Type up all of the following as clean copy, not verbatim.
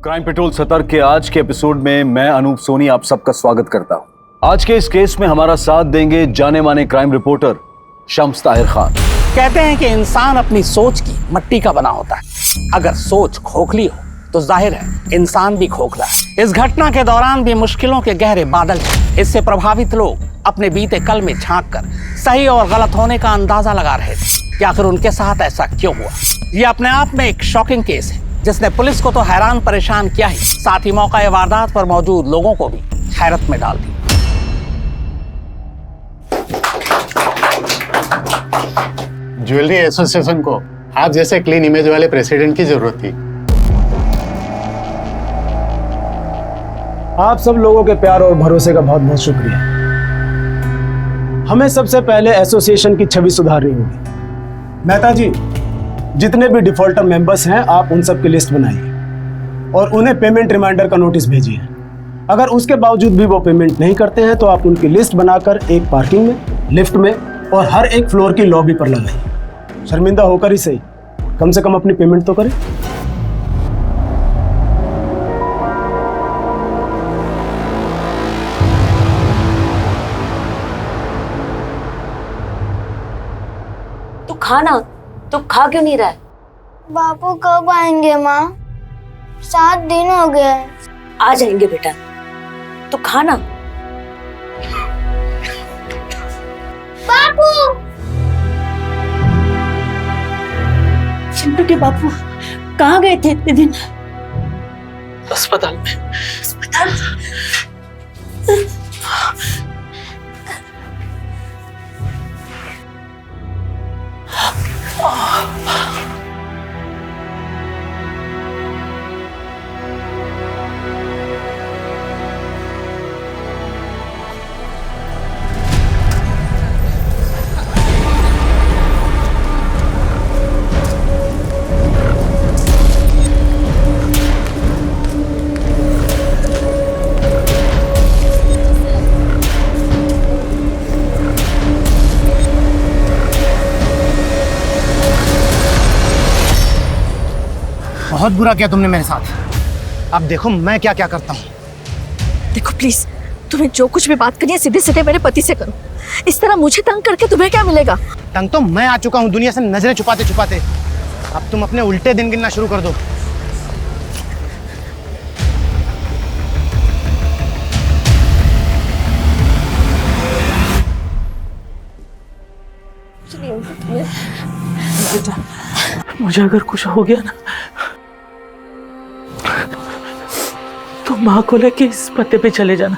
Crime petrol सतर्क के आज के एपिसोड में मैं अनूप सोनी आप सबका स्वागत करता हूं। आज के इस केस में हमारा साथ देंगे जाने माने क्राइम रिपोर्टर शम्स ताहिर खान। कहते हैं कि इंसान अपनी सोच की मट्टी का बना होता है। अगर सोच खोखली हो तो जाहिर है इंसान भी खोखला है। इस घटना के दौरान भी मुश्किलों के गहरे बादल थे। इससे प्रभावित लोग अपने बीते कल में झांक कर सही और गलत होने का अंदाजा लगा रहे थे कि आखिर उनके साथ ऐसा क्यों हुआ। ये अपने आप में एक शॉकिंग केस है जिसने पुलिस को तो हैरान परेशान किया ही, साथ ही मौका वारदात पर मौजूद लोगों को भी हैरत में डाल दिया। ज्वेलरी एसोसिएशन को आप जैसे क्लीन इमेज वाले प्रेसिडेंट की जरूरत थी। आप सब लोगों के प्यार और भरोसे का बहुत बहुत शुक्रिया। हमें सबसे पहले एसोसिएशन की छवि सुधारनी होगी। मेहता जी, जितने भी डिफॉल्टर मेंबर्स हैं आप उन सब की लिस्ट बनाइए और उन्हें पेमेंट रिमाइंडर का नोटिस भेजिए। अगर उसके बावजूद भी वो पेमेंट नहीं करते हैं तो आप उनकी लिस्ट बनाकर एक पार्किंग में, लिफ्ट में और हर एक फ्लोर की लॉबी पर लगाइए। शर्मिंदा होकर ही सही, कम से कम अपनी पेमेंट तो करें। तू खाना, तू खा क्यों नहीं रहा है? बापू कब आएंगे माँ? 7 दिन हो गए। आ जाएंगे बेटा, तू खाना। बापू! चिंटू के बापू कहाँ गए थे इतने दिन? अस्पताल में। अस्पताल? बहुत बुरा किया तुमने मेरे साथ। अब देखो मैं क्या क्या करता हूँ। देखो प्लीज, तुम्हें जो कुछ भी बात करनी है सीधे सीधे मेरे पति से करो। इस तरह मुझे तंग करके तुम्हें क्या मिलेगा? तंग तो मैं आ चुका हूँ दुनिया से नजरें छुपाते छुपाते। अब तुम अपने उल्टे दिन गिनना शुरू कर दो। बेटा, मुझे अगर कुछ हो गया ना तो माँ को लेके इस पते पे चले जाना।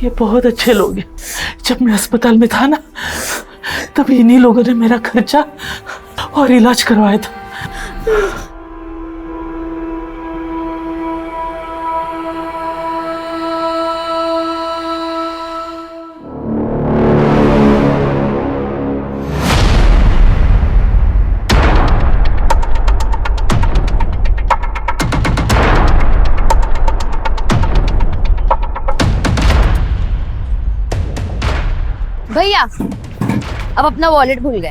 ये बहुत अच्छे लोग हैं। जब मैं अस्पताल में था ना तब इन्हीं लोगों ने मेरा खर्चा और इलाज करवाया था। भैया, अब अपना वॉलेट भूल गए।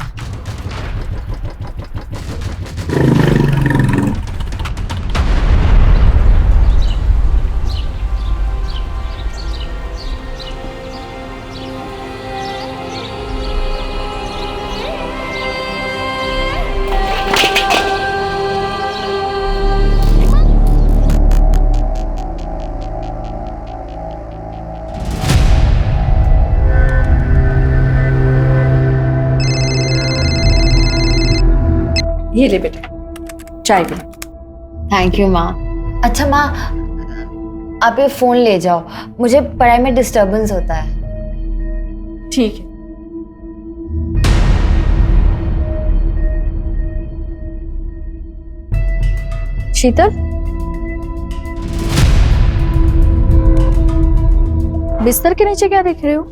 ये ले बेटा, चाय पी। थैंक यू माँ। अच्छा माँ, आप ये फोन ले जाओ, मुझे पढ़ाई में डिस्टरबेंस होता है। ठीक है। शीतल, बिस्तर के नीचे क्या देख रहे हो?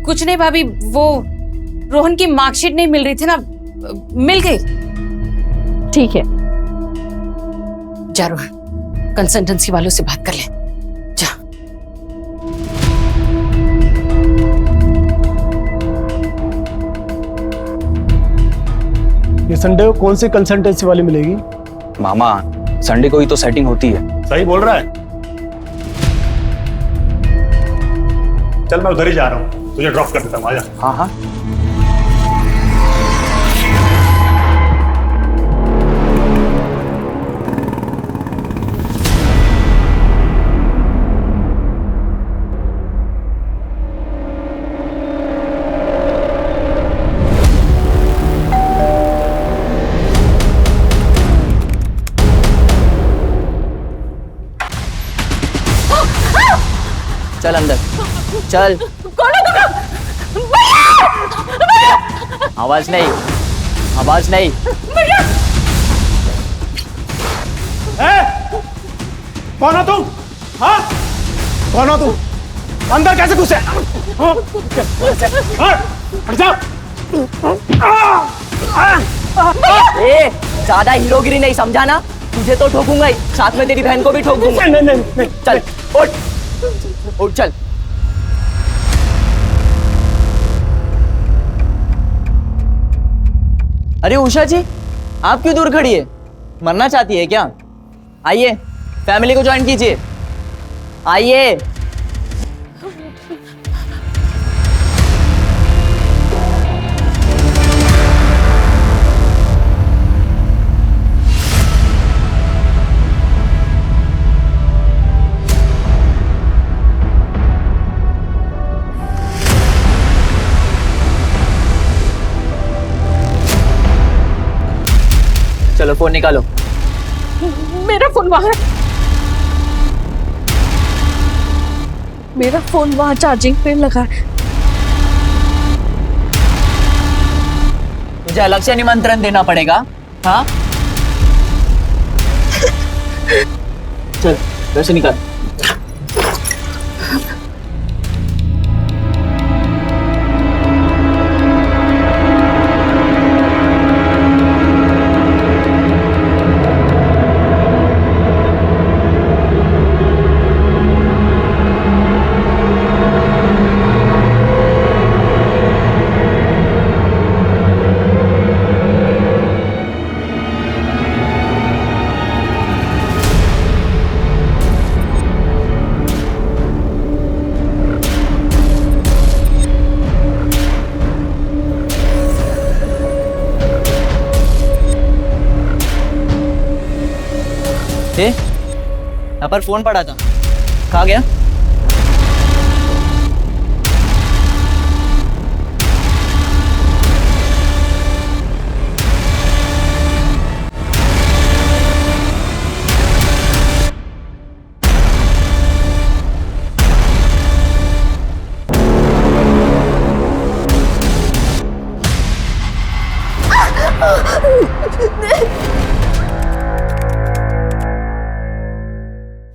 कुछ नहीं भाभी, वो रोहन की मार्कशीट नहीं मिल रही थी ना, मिल गई। ठीक है, जा रोहन, कंसल्टेंसी वालों से बात कर ले। जा। ये संडे को कौन सी कंसल्टेंसी वाली मिलेगी? मामा संडे को ही तो सेटिंग होती है। सही बोल रहा है। चल मैं उधर ही जा रहा हूँ, तुझे ड्रॉप कर देता हूँ, आजा। हाँ हाँ। चल अंदर चल। आवाज नहीं, आवाज नहीं। कौन हो तुम? हाँ कौन हो तुम? अंदर कैसे घुसे? हट जाओ। ए ज्यादा हीरोगिरी नहीं, समझा ना? तुझे तो ठोकूंगा ही, साथ में तेरी बहन को भी ठोक दूंगा। नहीं। चल उठ उठ चल। अरे उषा जी, आप क्यों दूर खड़ी है? मरना चाहती है क्या? आइए फैमिली को ज्वाइन कीजिए, आइए। चलो फोन निकालो। मेरा फोन वहां है। मेरा फोन वहां चार्जिंग पे लगा है। मुझे अलग से निमंत्रण देना पड़ेगा? हाँ चल वैसे निकाल। यहाँ पर फोन पड़ा था, कहाँ गया?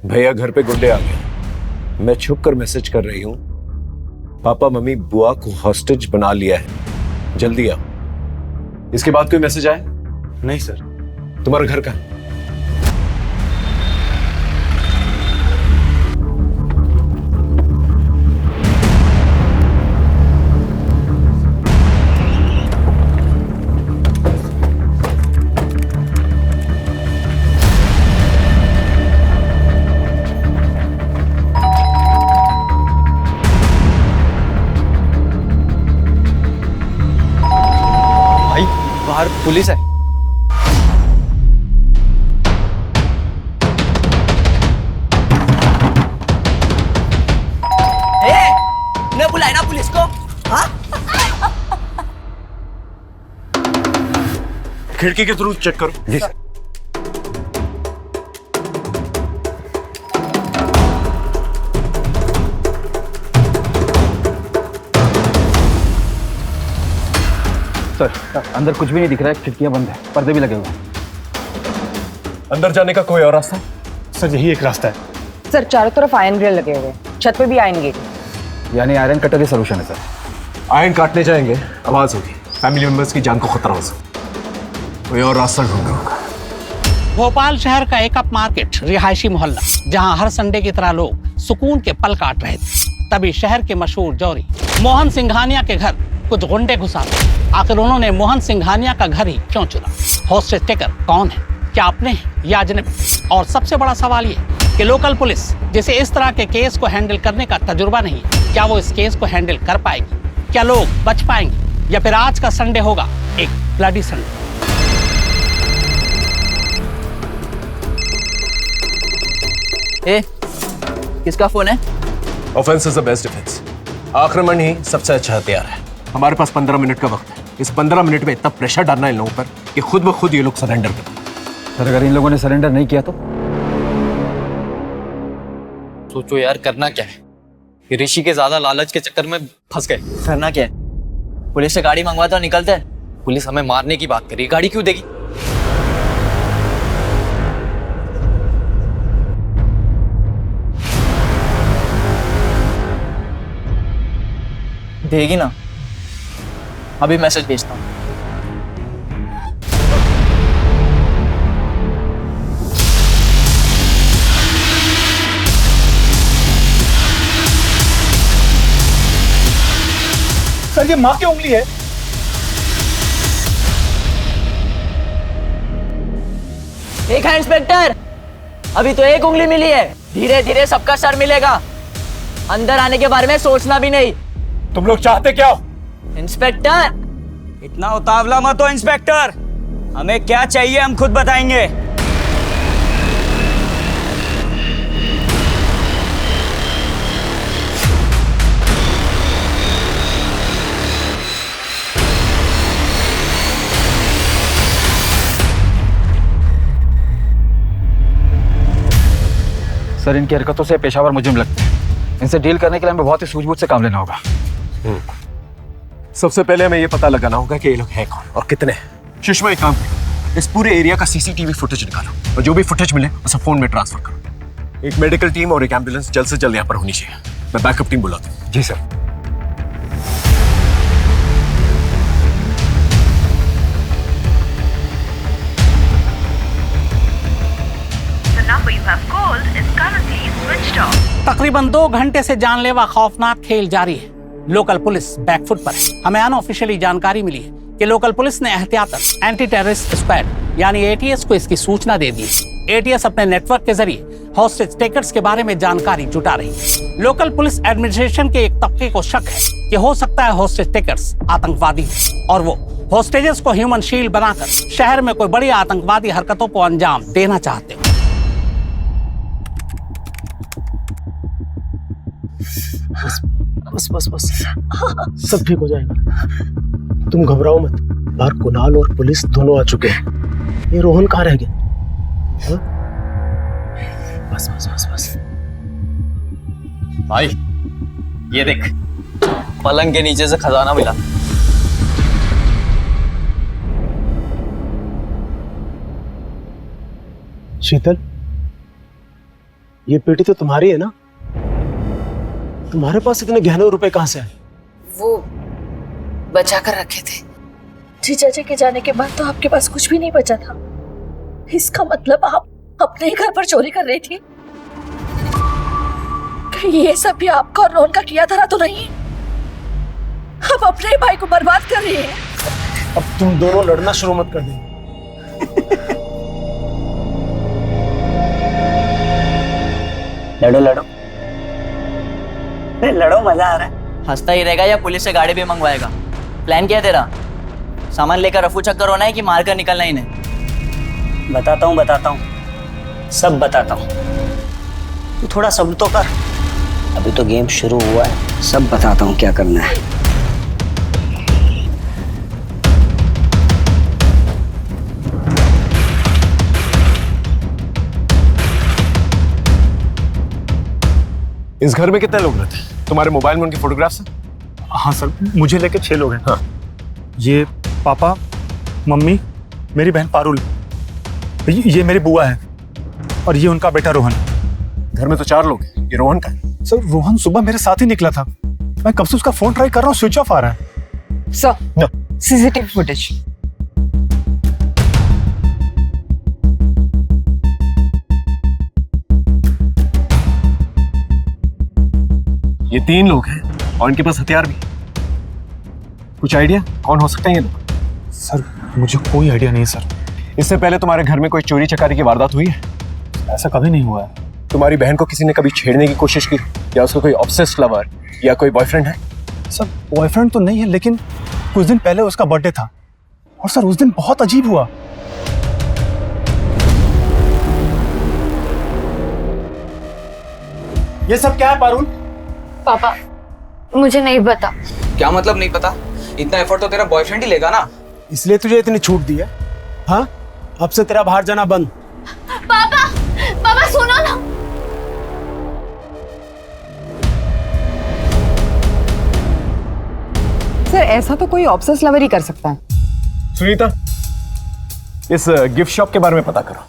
भैया घर पे गुंडे आ गए। मैं छुप कर मैसेज कर रही हूँ, पापा मम्मी बुआ को हॉस्टेज बना लिया है, जल्दी आओ। इसके बाद कोई मैसेज आया? नहीं सर। तुम्हारा घर कहाँ? बाहर पुलिस है। ने बुलाए ना पुलिस को? हाँ? खिड़की के थ्रू चेक करो। जी सर। सर अंदर कुछ भी नहीं दिख रहा है, खिड़कियां बंद है, पर्दे भी लगे हुए हैं। अंदर जाने का कोई और रास्ता? सर यही एक रास्ता है। सर चारों तरफ आयरन ग्रिल लगे हुए, छत पे भी आयरन गेट। यानी आयरन कटर ही सोल्यूशन है सर। आयरन काटने जाएंगे, आवाज होगी, फैमिली मेंबर्स की जान को खतरा हो सकता, कोई और रास्ता ढूंढ होगा। भोपाल शहर का एक अप मार्केट रिहायशी मोहल्ला, जहां हर संडे की तरह लोग सुकून के पल काट रहे थे, तभी शहर के मशहूर जौहरी मोहन सिंघानिया के घर कुछ गुंडे घुस आते। आखिर उन्होंने मोहन सिंघानिया का घर ही क्यों चुना? हॉस्टेज टेकर कौन है? क्या अपने हैं या अजनबी? और सबसे बड़ा सवाल ये कि लोकल पुलिस जिसे इस तरह के केस को हैंडल करने का तजुर्बा नहीं है, क्या वो इस केस को हैंडल कर पाएगी? क्या लोग बच पाएंगे या फिर आज का संडे होगा एक ब्लडी संडे? ए, किसका फोन है? Offence is the best defence. आक्रमण ही सबसे अच्छा हथियार है। हमारे पास 15 मिनट का वक्त है। इस 15 मिनट में इतना प्रेशर डालना इन लोगों पर कि खुद ब खुद ये लोग सरेंडर कर दें। सर अगर इन लोगों ने सरेंडर नहीं किया तो? सोचो यार, करना क्या है? ये ऋषि के ज्यादा लालच के चक्कर में फंस गए। करना क्या है? पुलिस से गाड़ी मंगवाता और निकलते हैं। पुलिस हमें मारने की बात करी, गाड़ी क्यों देगी? देगी ना। अभी मैसेज भेजता हूँ। सर ये माँ की उंगली है। एक है इंस्पेक्टर, अभी तो एक उंगली मिली है, धीरे धीरे सबका सर मिलेगा। अंदर आने के बारे में सोचना भी नहीं। तुम लोग चाहते क्या हो? इंस्पेक्टर, इतना उतावला मत हो इंस्पेक्टर। हमें क्या चाहिए हम खुद बताएंगे। सर इनकी हरकतों से पेशावर मुजरिम लगते हैं। इनसे डील करने के लिए हमें बहुत ही सूझबूझ से काम लेना होगा। सबसे पहले हमें ये पता लगाना होगा कि ये लोग हैं कौन और कितने हैं। सुषमा एक काम करो, इस पूरे एरिया का सीसीटीवी फुटेज निकालो और जो भी फुटेज मिले उसे फोन में ट्रांसफर करो। एक मेडिकल टीम और एक एम्बुलेंस जल्द से जल्द यहाँ पर होनी चाहिए। मैं बैकअप टीम बुलाता हूँ। जी सर। तकरीबन 2 घंटे से जानलेवा खौफनाक खेल जारी है। लोकल पुलिस बैकफुट पर है। हमें अनऑफिशियली जानकारी मिली है कि लोकल पुलिस ने एहतियातन एंटी टेररिस्ट स्क्वाड यानी एटीएस को इसकी सूचना दे दी है। एटीएस अपने नेटवर्क के जरिए हॉस्टेज टेकर्स के बारे में जानकारी जुटा रही है। लोकल पुलिस एडमिनिस्ट्रेशन के एक तबके को शक है कि हो सकता है हॉस्टेज टेकर्स आतंकवादी हो और वो हॉस्टेजेस को ह्यूमन शील्ड बनाकर शहर में कोई बड़ी आतंकवादी हरकतों को अंजाम देना चाहते हो। बस बस बस सब ठीक हो जाएगा। तुम घबराओ मत। बाहर कुणाल और पुलिस दोनों आ चुके हैं। ये रोहन कहाँ रह गया? हाँ? बस बस बस बस। भाई ये देख, पलंग के नीचे से खजाना मिला। शीतल, ये पेटी तो तुम्हारी है ना? तुम्हारे पास इतने गहने रुपए कहाँ से आए? वो बचा कर रखे थे। जीजा जी के जाने के बाद तो आपके पास कुछ भी नहीं बचा था। इसका मतलब आप अपने ही घर पर चोरी कर रही थी? कहीं ये सब भी आपका और रोहन का किया धरा तो नहीं? अब अपने ही भाई को बर्बाद कर रही है। अब तुम दोनों लड़ना शुरू मत कर देना। लड़ो लड़ो लड़ो, मजा आ रहा है। हंसता ही रहेगा या पुलिस से गाड़ी भी मंगवाएगा? प्लान क्या है तेरा? सामान लेकर रफू चक्कर होना है कि मारकर निकलना ही नहीं? बताता हूँ, सब बताता हूँ। तू थोड़ा सब्र तो कर। अभी तो गेम शुरू हुआ है। सब बताता हूँ क्या करना है। इस घर में कितने लोग रहते हैं? तुम्हारे मोबाइल में उनकी फोटोग्राफ्स हैं? हाँ सर, मुझे लेके 6 लोग हैं। हाँ, ये पापा, मम्मी, मेरी बहन पारुल, ये मेरी बुआ है और ये उनका बेटा रोहन। घर में तो 4 लोग हैं। ये रोहन का है? सर रोहन सुबह मेरे साथ ही निकला था। मैं कब से उसका फोन ट्राई कर रहा हूँ, स्विच ऑफ आ रहा है। Sir, CCTV footage. ये 3 लोग हैं और इनके पास हथियार भी। कुछ आइडिया कौन हो सकते हैं ये लोग? सर मुझे कोई आइडिया नहीं है सर। इससे पहले तुम्हारे घर में कोई चोरी चकारी की वारदात हुई है? ऐसा कभी नहीं हुआ है। तुम्हारी बहन को किसी ने कभी छेड़ने की कोशिश की, या उसका कोई ऑब्सेस्ड लवर या कोई बॉयफ्रेंड है? सर बॉयफ्रेंड तो नहीं है, लेकिन कुछ दिन पहले उसका बर्थडे था और सर उस दिन बहुत अजीब हुआ। ये सब क्या है पारुल? पापा मुझे नहीं पता। क्या मतलब नहीं पता? इतना एफर्ट तो तेरा बॉयफ्रेंड ही लेगा ना। इसलिए तुझे इतनी छूट दी है? हाँ, अब से तेरा बाहर जाना बंद। पापा पापा सुनो ना। सर ऐसा तो कोई ऑब्सेस लवर ही कर सकता है। सुनीता, इस गिफ्ट शॉप के बारे में पता करो।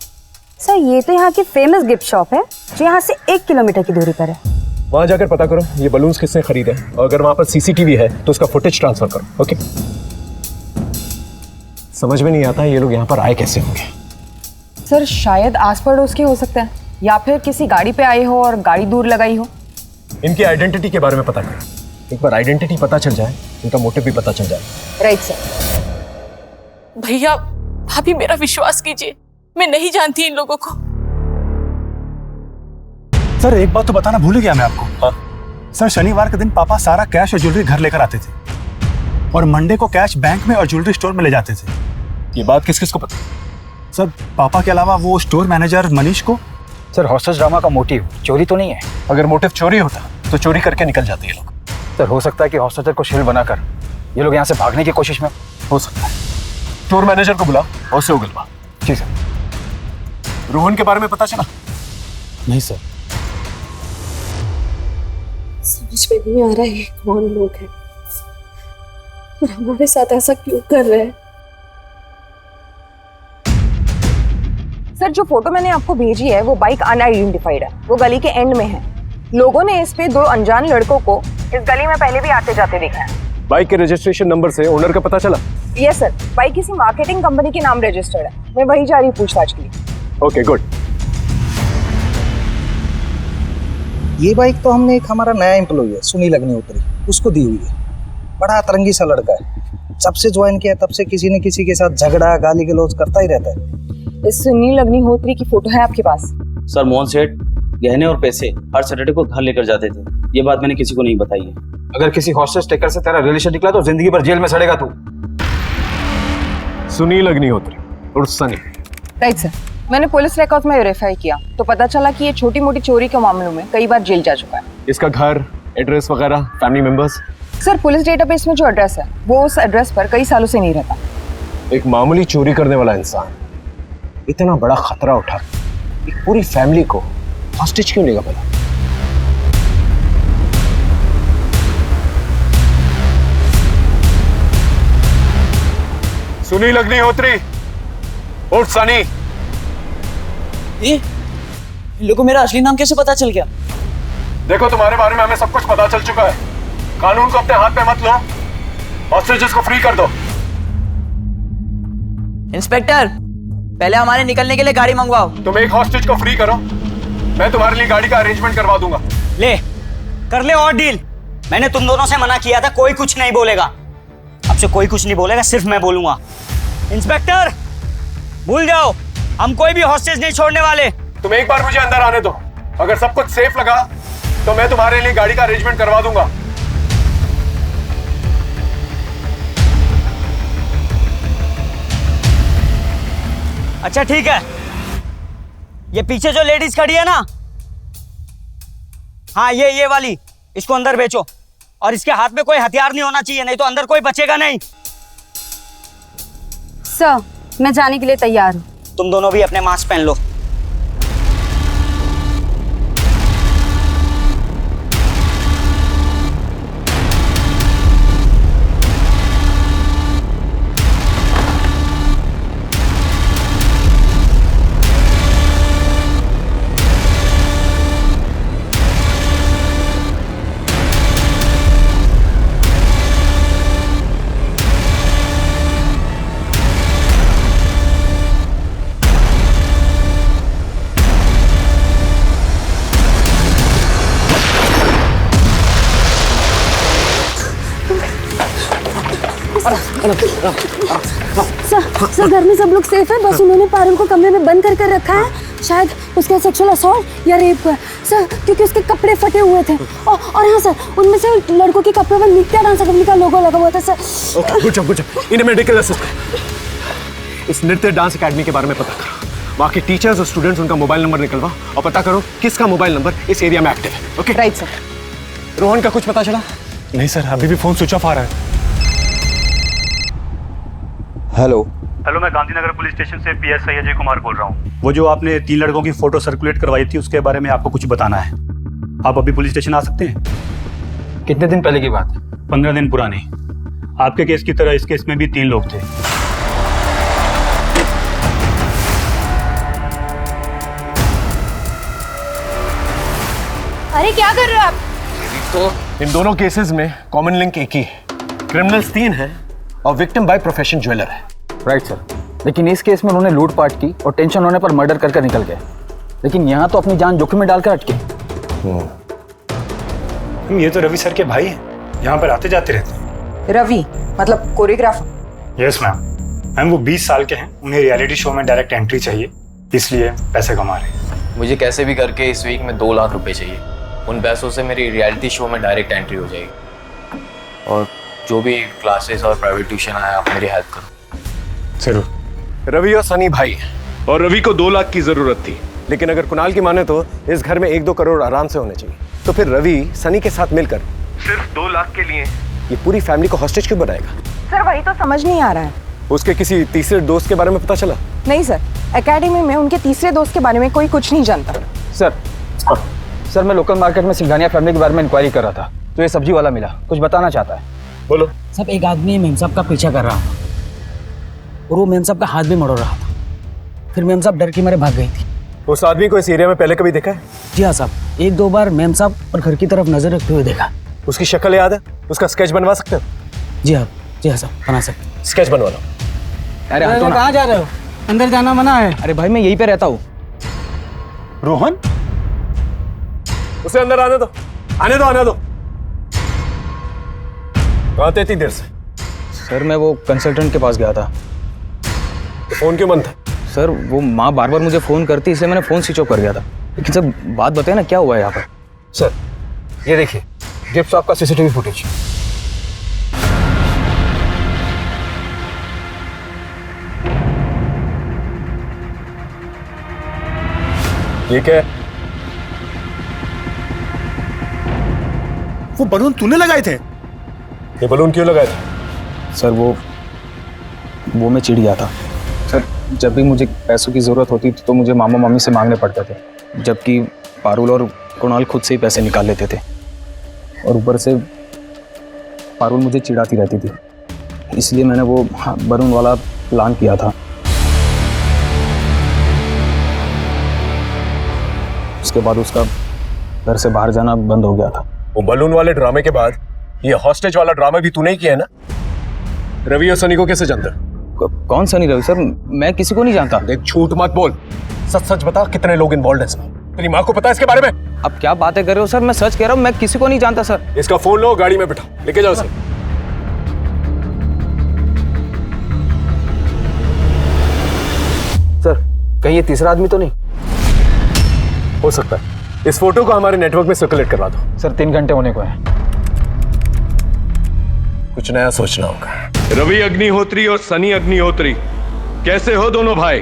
सर ये तो यहाँ की फेमस गिफ्ट शॉप है जो यहाँ से 1 किलोमीटर की दूरी पर है। वहां जाकर पता करो ये बलून्स किसने खरीदे, और अगर वहां पर सीसीटीवी है तो उसका फुटेज ट्रांसफर करो। ओके? समझ में नहीं आता ये लोग यहाँ पर आए कैसे होंगे। सर शायद आस पड़ोस के हो सकते हैं, या फिर किसी गाड़ी पे आए हो और गाड़ी दूर लगाई हो। इनकी आइडेंटिटी के बारे में पता करो। एक बार आइडेंटिटी पता चल जाए, इनका मोटिव भी पता चल जाए। Right sir. भैया भाभी मेरा विश्वास कीजिए, मैं नहीं जानती इन लोगों को। सर एक बात तो बताना भूल गया मैं आपको। हाँ? सर शनिवार के दिन पापा सारा कैश और ज्वेलरी घर लेकर आते थे और मंडे को कैश बैंक में और ज्वेलरी स्टोर में ले जाते थे। ये बात किस किस को पता? सर पापा के अलावा वो स्टोर मैनेजर मनीष को। सर हॉस्टेज ड्रामा का मोटिव चोरी तो नहीं है? अगर मोटिव चोरी होता तो चोरी करके निकल जाते ये लोग। सर हो सकता है कि हॉस्टेजर को शेल बनाकर ये लोग यहाँ से भागने की कोशिश में। हो सकता है। स्टोर मैनेजर को बुलाओ और उसे उगलवा। जी सर। रोहन के बारे में पता चला? नहीं सर। समझ में नहीं आ रहा है कौन लोग हैं और हमारे साथ ऐसा क्यों कर रहे हैं। सर जो फोटो मैंने आपको भेजी है वो बाइक अनआइडेंटिफाइड है, वो गली के एंड में है। लोगों ने इस पे 2 अनजान लड़कों को इस गली में पहले भी आते जाते देखा है। बाइक के रजिस्ट्रेशन नंबर से ओनर का पता चला? यस सर, बाइक किसी मार्केटिंग कंपनी के नाम रजिस्टर्ड है। मैं वही जा रही हूँ पूछताछ के लिए। Okay good. ये बाइक तो हमने एक हमारा नया एम्प्लॉय है सुनील अग्निहोत्री, उसको दी हुई है। बड़ा अतरंगी सा लड़का है, जब से ज्वाइन किया तब से किसी न किसी के साथ झगड़ा गाली गलौज करता ही रहता है। इस सुनील अग्निहोत्री की फोटो है आपके पास? सर मोहन सेठ गहने और पैसे हर सैटरडे को घर लेकर जाते थे, ये बात मैंने किसी को नहीं बताई है। अगर किसी हॉस्टेज टेकर से तेरा रिलेशन निकला तो जिंदगी भर जेल में सड़ेगा तू। सुनील अग्निहोत्री उर्फ सनी। राइट सर, मैंने पुलिस रिकॉर्ड में वेरीफाई किया तो पता चला कि ये छोटी मोटी चोरी के मामलों में कई बार जेल जा चुका है। इसका घर, एड्रेस वगैरह, family members? Sir police database में जो एड्रेस है वो उस एड्रेस पर कई सालों से नहीं रहता। एक मामूली चोरी करने वाला इंसान इतना बड़ा खतरा उठा, एक पूरी फैमिली को हॉस्टेज क्यों लेगा भला? सुनील अग्निहोत्री उर्फ सनी। ये इन लोगों को मेरा असली नाम कैसे पता चल गया? देखो तुम्हारे बारे में हमें सब कुछ पता चल चुका है। कानून को अपने हाथ में मत लो, हॉस्टेजेस को फ्री कर दो। इंस्पेक्टर पहले हमारे निकलने के लिए गाड़ी मंगवाओ। तुम एक हॉस्टेज को फ्री करो, मैं तुम्हारे लिए गाड़ी का अरेंजमेंट करवा दूंगा। ले कर ले और डील। मैंने तुम दोनों से मना किया था, कोई कुछ नहीं बोलेगा। अब से कोई कुछ नहीं बोलेगा, सिर्फ मैं बोलूंगा। इंस्पेक्टर भूल जाओ, हम कोई भी हॉस्टेज नहीं छोड़ने वाले। तुम एक बार मुझे अंदर आने दो, अगर सब कुछ सेफ लगा तो मैं तुम्हारे लिए गाड़ी का अरेंजमेंट करवा दूंगा। अच्छा ठीक है, ये पीछे जो लेडीज खड़ी है ना, हाँ ये वाली, इसको अंदर बेचो और इसके हाथ में कोई हथियार नहीं होना चाहिए, नहीं तो अंदर कोई बचेगा नहीं। सर मैं जाने के लिए तैयार हूँ। तुम दोनों भी अपने मास्क पहन लो। सर घर में सब लोग सेफ है, बस उन्होंने पारुल को कमरे में बंद कर रखा है। शायद उसका सेक्सुअल असॉल्ट या रेप हुआ है सर, क्योंकि उसके कपड़े फटे हुए थे। और हाँ सर, उनमें से लड़कों के कपड़े पर नित्या डांस अकेडमी का लोगो लगा हुआ था सर। Okay, good job. इन्हें मेडिकल असिस्टेंट इस नृत्य डांस एकेडमी के बारे में पता करो। वहाँ के टीचर्स और स्टूडेंट्स, उनका मोबाइल नंबर निकलवा और पता करो किसका मोबाइल नंबर इस एरिया में एक्टिव है। Okay right sir. रोहन का कुछ पता चला? नहीं सर, अभी भी फोन स्विच ऑफ आ रहा है। हेलो हेलो, मैं गांधीनगर पुलिस स्टेशन से पीएसआई अजय कुमार बोल रहा हूँ। वो जो आपने 3 लड़कों की फोटो सर्कुलेट करवाई थी, उसके बारे में आपको कुछ बताना है। आप अभी पुलिस स्टेशन आ सकते हैं? कितने दिन पहले की बात है? 15 दिन पुरानी। आपके केस की तरह इस केस में भी 3 लोग थे। अरे क्या कर रहे हो आप? तो इन दोनों केसेस में कॉमन लिंक एक ही है। क्रिमिनल्स 3 हैं और विक्टिम बाय प्रोफेशन ज्वेलर है। राइट सर, लेकिन इस केस में उन्होंने लूटपाट की और टेंशन होने पर मर्डर करके निकल गए, लेकिन यहाँ तो अपनी जान जोखिम में डालकर अटके। ये तो रवि सर के भाई हैं, यहाँ पर आते जाते रहते हैं। रवि मतलब कोरियोग्राफर? Yes ma'am. मैम वो 20 साल के हैं, उन्हें रियलिटी शो में डायरेक्ट एंट्री चाहिए, इसलिए पैसे कमा रहे हैं। मुझे कैसे भी करके इस वीक में 2 लाख रुपए चाहिए। उन पैसों से मेरी रियलिटी शो में डायरेक्ट एंट्री हो जाएगी, और जो भी क्लासेस और प्राइवेट ट्यूशन आया, आप मेरी हेल्प करो। जरूर। रवि और सनी भाई, और रवि को 2 लाख की जरूरत थी, लेकिन अगर कुणाल की माने तो इस घर में 1-2 करोड़ आराम से होने चाहिए। तो फिर रवि सनी के साथ मिलकर सिर्फ 2 लाख के लिए ये पूरी फैमिली को हॉस्टेज क्यों बनाएगा? सर वही तो समझ नहीं आ रहा है। उसके किसी तीसरे दोस्त के बारे में पता चला? नहीं सर, एकेडमी में उनके तीसरे दोस्त के बारे में कोई कुछ नहीं जानता। सर मैं लोकल मार्केट में सिंघानिया फैमिली के बारे में इंक्वायरी कर रहा था, तो ये सब्जी वाला मिला, कुछ बताना चाहता है। बोलो। सब एक आदमी मेम साहब का पीछा कर रहा था और वो मेम साहब का हाथ भी मरोड़ रहा था। फिर मेम साहब डर के मारे भाग गई थी। उस आदमी को इस एरिया में पहले कभी देखा है? जी हाँ साहब, 1-2 बार मेम साहब और घर की तरफ नजर रखते हुए देखा। उसकी शक्ल याद है? उसका स्केच बनवा सकते हो? जी हाँ साहब, बना सकते। स्केच बनवा लो। अरे कहाँ जा रहे हो? अंदर जाना मना है। अरे भाई मैं यहीं पे रहता हूँ। रोहन, उसे अंदर आने दो, आने दो। कहाँ थे इतनी देर से? सर मैं वो कंसल्टेंट के पास गया था। तो फोन क्यों बंद था? सर वो माँ बार बार मुझे फ़ोन करती, इसलिए मैंने फ़ोन स्विच ऑफ कर गया था। लेकिन सर बात बताए ना, क्या हुआ है यहाँ पर? सर ये देखिए, गिफ्ट शॉप का सीसीटीवी फुटेज। ये क्या है? वो बलून तूने लगाए थे? ये बलून क्यों लगाए थे? सर वो मैं चिढ़ गया था। सर जब भी मुझे पैसों की ज़रूरत होती थी तो मुझे मामा मामी से मांगने पड़ते थे, जबकि पारुल और कुणाल खुद से ही पैसे निकाल लेते थे। और ऊपर से पारुल मुझे चिढ़ाती रहती थी, इसलिए मैंने वो बलून वाला प्लान किया था। उसके बाद उसका घर से बाहर जाना बंद हो गया था। वो बलून वाले ड्रामे के बाद ये हॉस्टेज वाला ड्रामा भी तूने ही किया है ना? रवि और सनी को कैसे जानता? कौन सनी? रवि सर मैं किसी को नहीं जानता। देख झूठ मत बोल, सच सच बता, कितने लोग इन्वॉल्व हैं इसमें? तेरी माँ को पता है इसके बारे में? अब क्या बातें कर रहे हो सर, मैं सच कह रहा हूँ, मैं किसी को नहीं जानता सर। इसका फोन लो, गाड़ी में बिठाओ, लेके जाओ सर। सर कहीं ये तीसरा आदमी तो नहीं? हो सकता है। इस फोटो को हमारे नेटवर्क में सर्कुलेट करवा दो। सर 3 घंटे होने को है, कुछ नया सोचना होगा। रवि अग्निहोत्री और सनी अग्निहोत्री, कैसे हो दोनों भाई?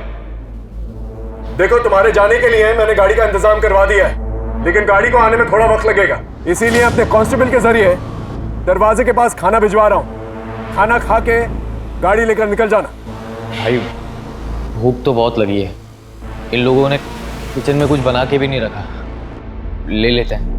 देखो तुम्हारे जाने के लिए मैंने गाड़ी का इंतजाम करवा दिया है, लेकिन गाड़ी को आने में थोड़ा वक्त लगेगा, इसीलिए अपने कांस्टेबल के जरिए दरवाजे के पास खाना भिजवा रहा हूँ। खाना खा के गाड़ी लेकर निकल जाना। भाई भूख तो बहुत लगी है, इन लोगों ने किचन में कुछ बना के भी नहीं रखा, ले लेते हैं।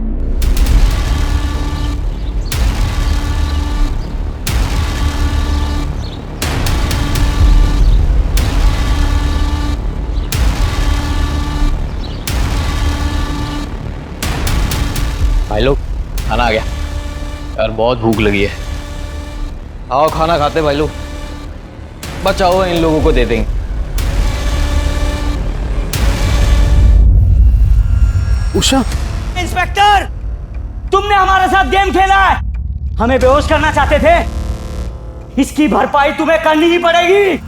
भाई लोग खाना आ गया यार, बहुत भूख लगी है। आओ खाना खाते भाई लोग, बचाओ इन लोगों को दे देंगे। उषा, इंस्पेक्टर तुमने हमारे साथ गेम खेला है, हमें बेहोश करना चाहते थे, इसकी भरपाई तुम्हें करनी ही पड़ेगी।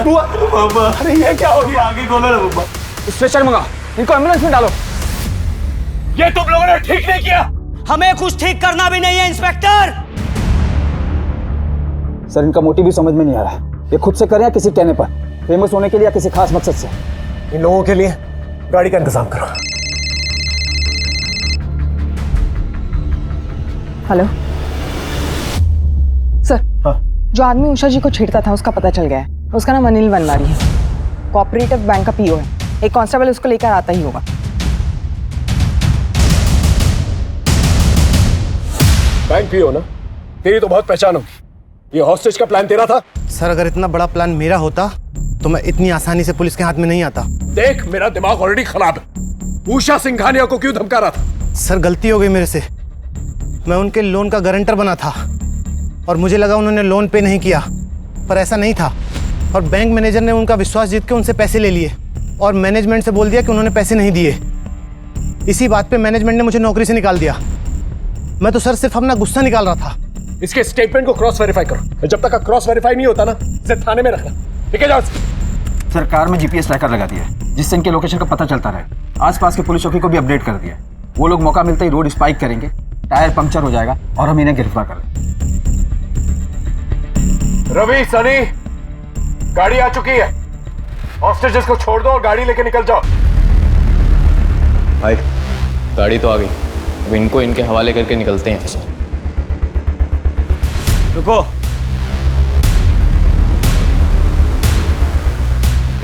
बुआ, अरे ये क्या हो गया? आगे खोलो ना बुआ। स्ट्रेचर मंगा, इनको एम्बुलेंस में डालो। ये तुम लोगों ने ठीक नहीं किया। हमें कुछ ठीक करना भी नहीं है इंस्पेक्टर। सर इनका मोटिव भी समझ में नहीं आ रहा। ये खुद से करें या किसी कहने पर, फेमस होने के लिए या किसी खास मकसद से। इन लोगों के लिए गाड़ी का इंतजाम करो। हेलो सर, जो आदमी उषा जी को छेड़ता था उसका पता चल गया है। उसका नाम अनिल वनवारी है, कोऑपरेटिव बैंक का पीओ है। एक कांस्टेबल उसको लेकर आता ही होगा। बैंक पीओ ना? तेरी तो बहुत पहचान होगी। ये हॉस्टेज का प्लान तेरा था? सर अगर इतना बड़ा प्लान मेरा होता तो मैं इतनी आसानी से पुलिस के हाथ में नहीं आता। देख मेरा दिमाग ऑलरेडी खराब है। उषा सिंघानिया को क्यों धमका रहा था? सर गलती हो गई मेरे से। मैं उनके लोन का गारंटर बना था और मुझे लगा उन्होंने लोन पे नहीं किया, पर ऐसा नहीं था। और बैंक मैनेजर ने उनका विश्वास जीत के उनसे पैसे ले लिए और मैनेजमेंट से बोल दिया कि उन्होंने पैसे नहीं दिए। इसी बात पे मैनेजमेंट ने मुझे नौकरी से निकाल दिया। मैं तो सर सिर्फ अपना गुस्सा निकाल रहा था। इसके स्टेटमेंट को क्रॉस वेरीफाई करो। जब तक क्रॉस वेरीफाई नहीं होता ना, इसे थाने में रखना। ठीक है जाओ। सरकार में जीपीएस ट्रैकर लगा दिया है जिससे इनके लोकेशन का पता चलता रहे। आसपास के पुलिस चौकी को भी अपडेट कर दिया है। वो लोग मौका मिलते ही रोड स्पाइक करेंगे, टायर पंक्चर हो जाएगा और हम इन्हें गिरफ्तार कर लेंगे। रवि, सनी, गाड़ी आ चुकी है। हॉस्टेजेस को छोड़ दो और गाड़ी लेके निकल जाओ। भाई गाड़ी तो आ गई, अब इनको इनके हवाले करके निकलते हैं। रुको।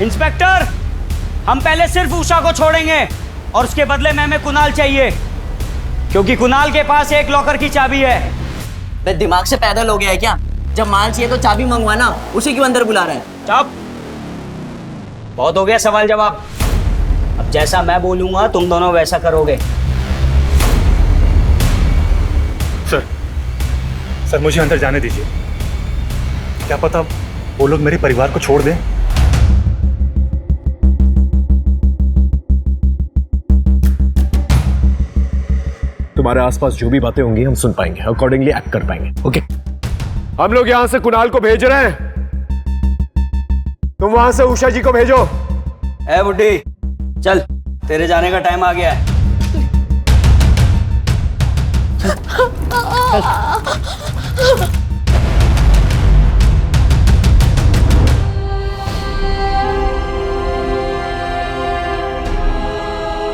इंस्पेक्टर, हम पहले सिर्फ उषा को छोड़ेंगे और उसके बदले में हमें कुणाल चाहिए, क्योंकि कुणाल के पास एक लॉकर की चाबी है। बे दिमाग से पैदल हो गया है क्या? जब माल चाहिए तो चाबी मंगवाना, उसी क्यों अंदर बुला रहा है? चुप, बहुत हो गया सवाल जवाब। अब जैसा मैं बोलूंगा तुम दोनों वैसा करोगे। सर मुझे अंदर जाने दीजिए। क्या पता वो लोग मेरे परिवार को छोड़ दें। तुम्हारे आसपास जो भी बातें होंगी हम सुन पाएंगे, अकॉर्डिंगली एक्ट कर पाएंगे। ओके, हम लोग यहां से कुणाल को भेज रहे हैं, तुम वहां से उषा जी को भेजो। ए बुड्ढी, चल तेरे जाने का टाइम आ गया है।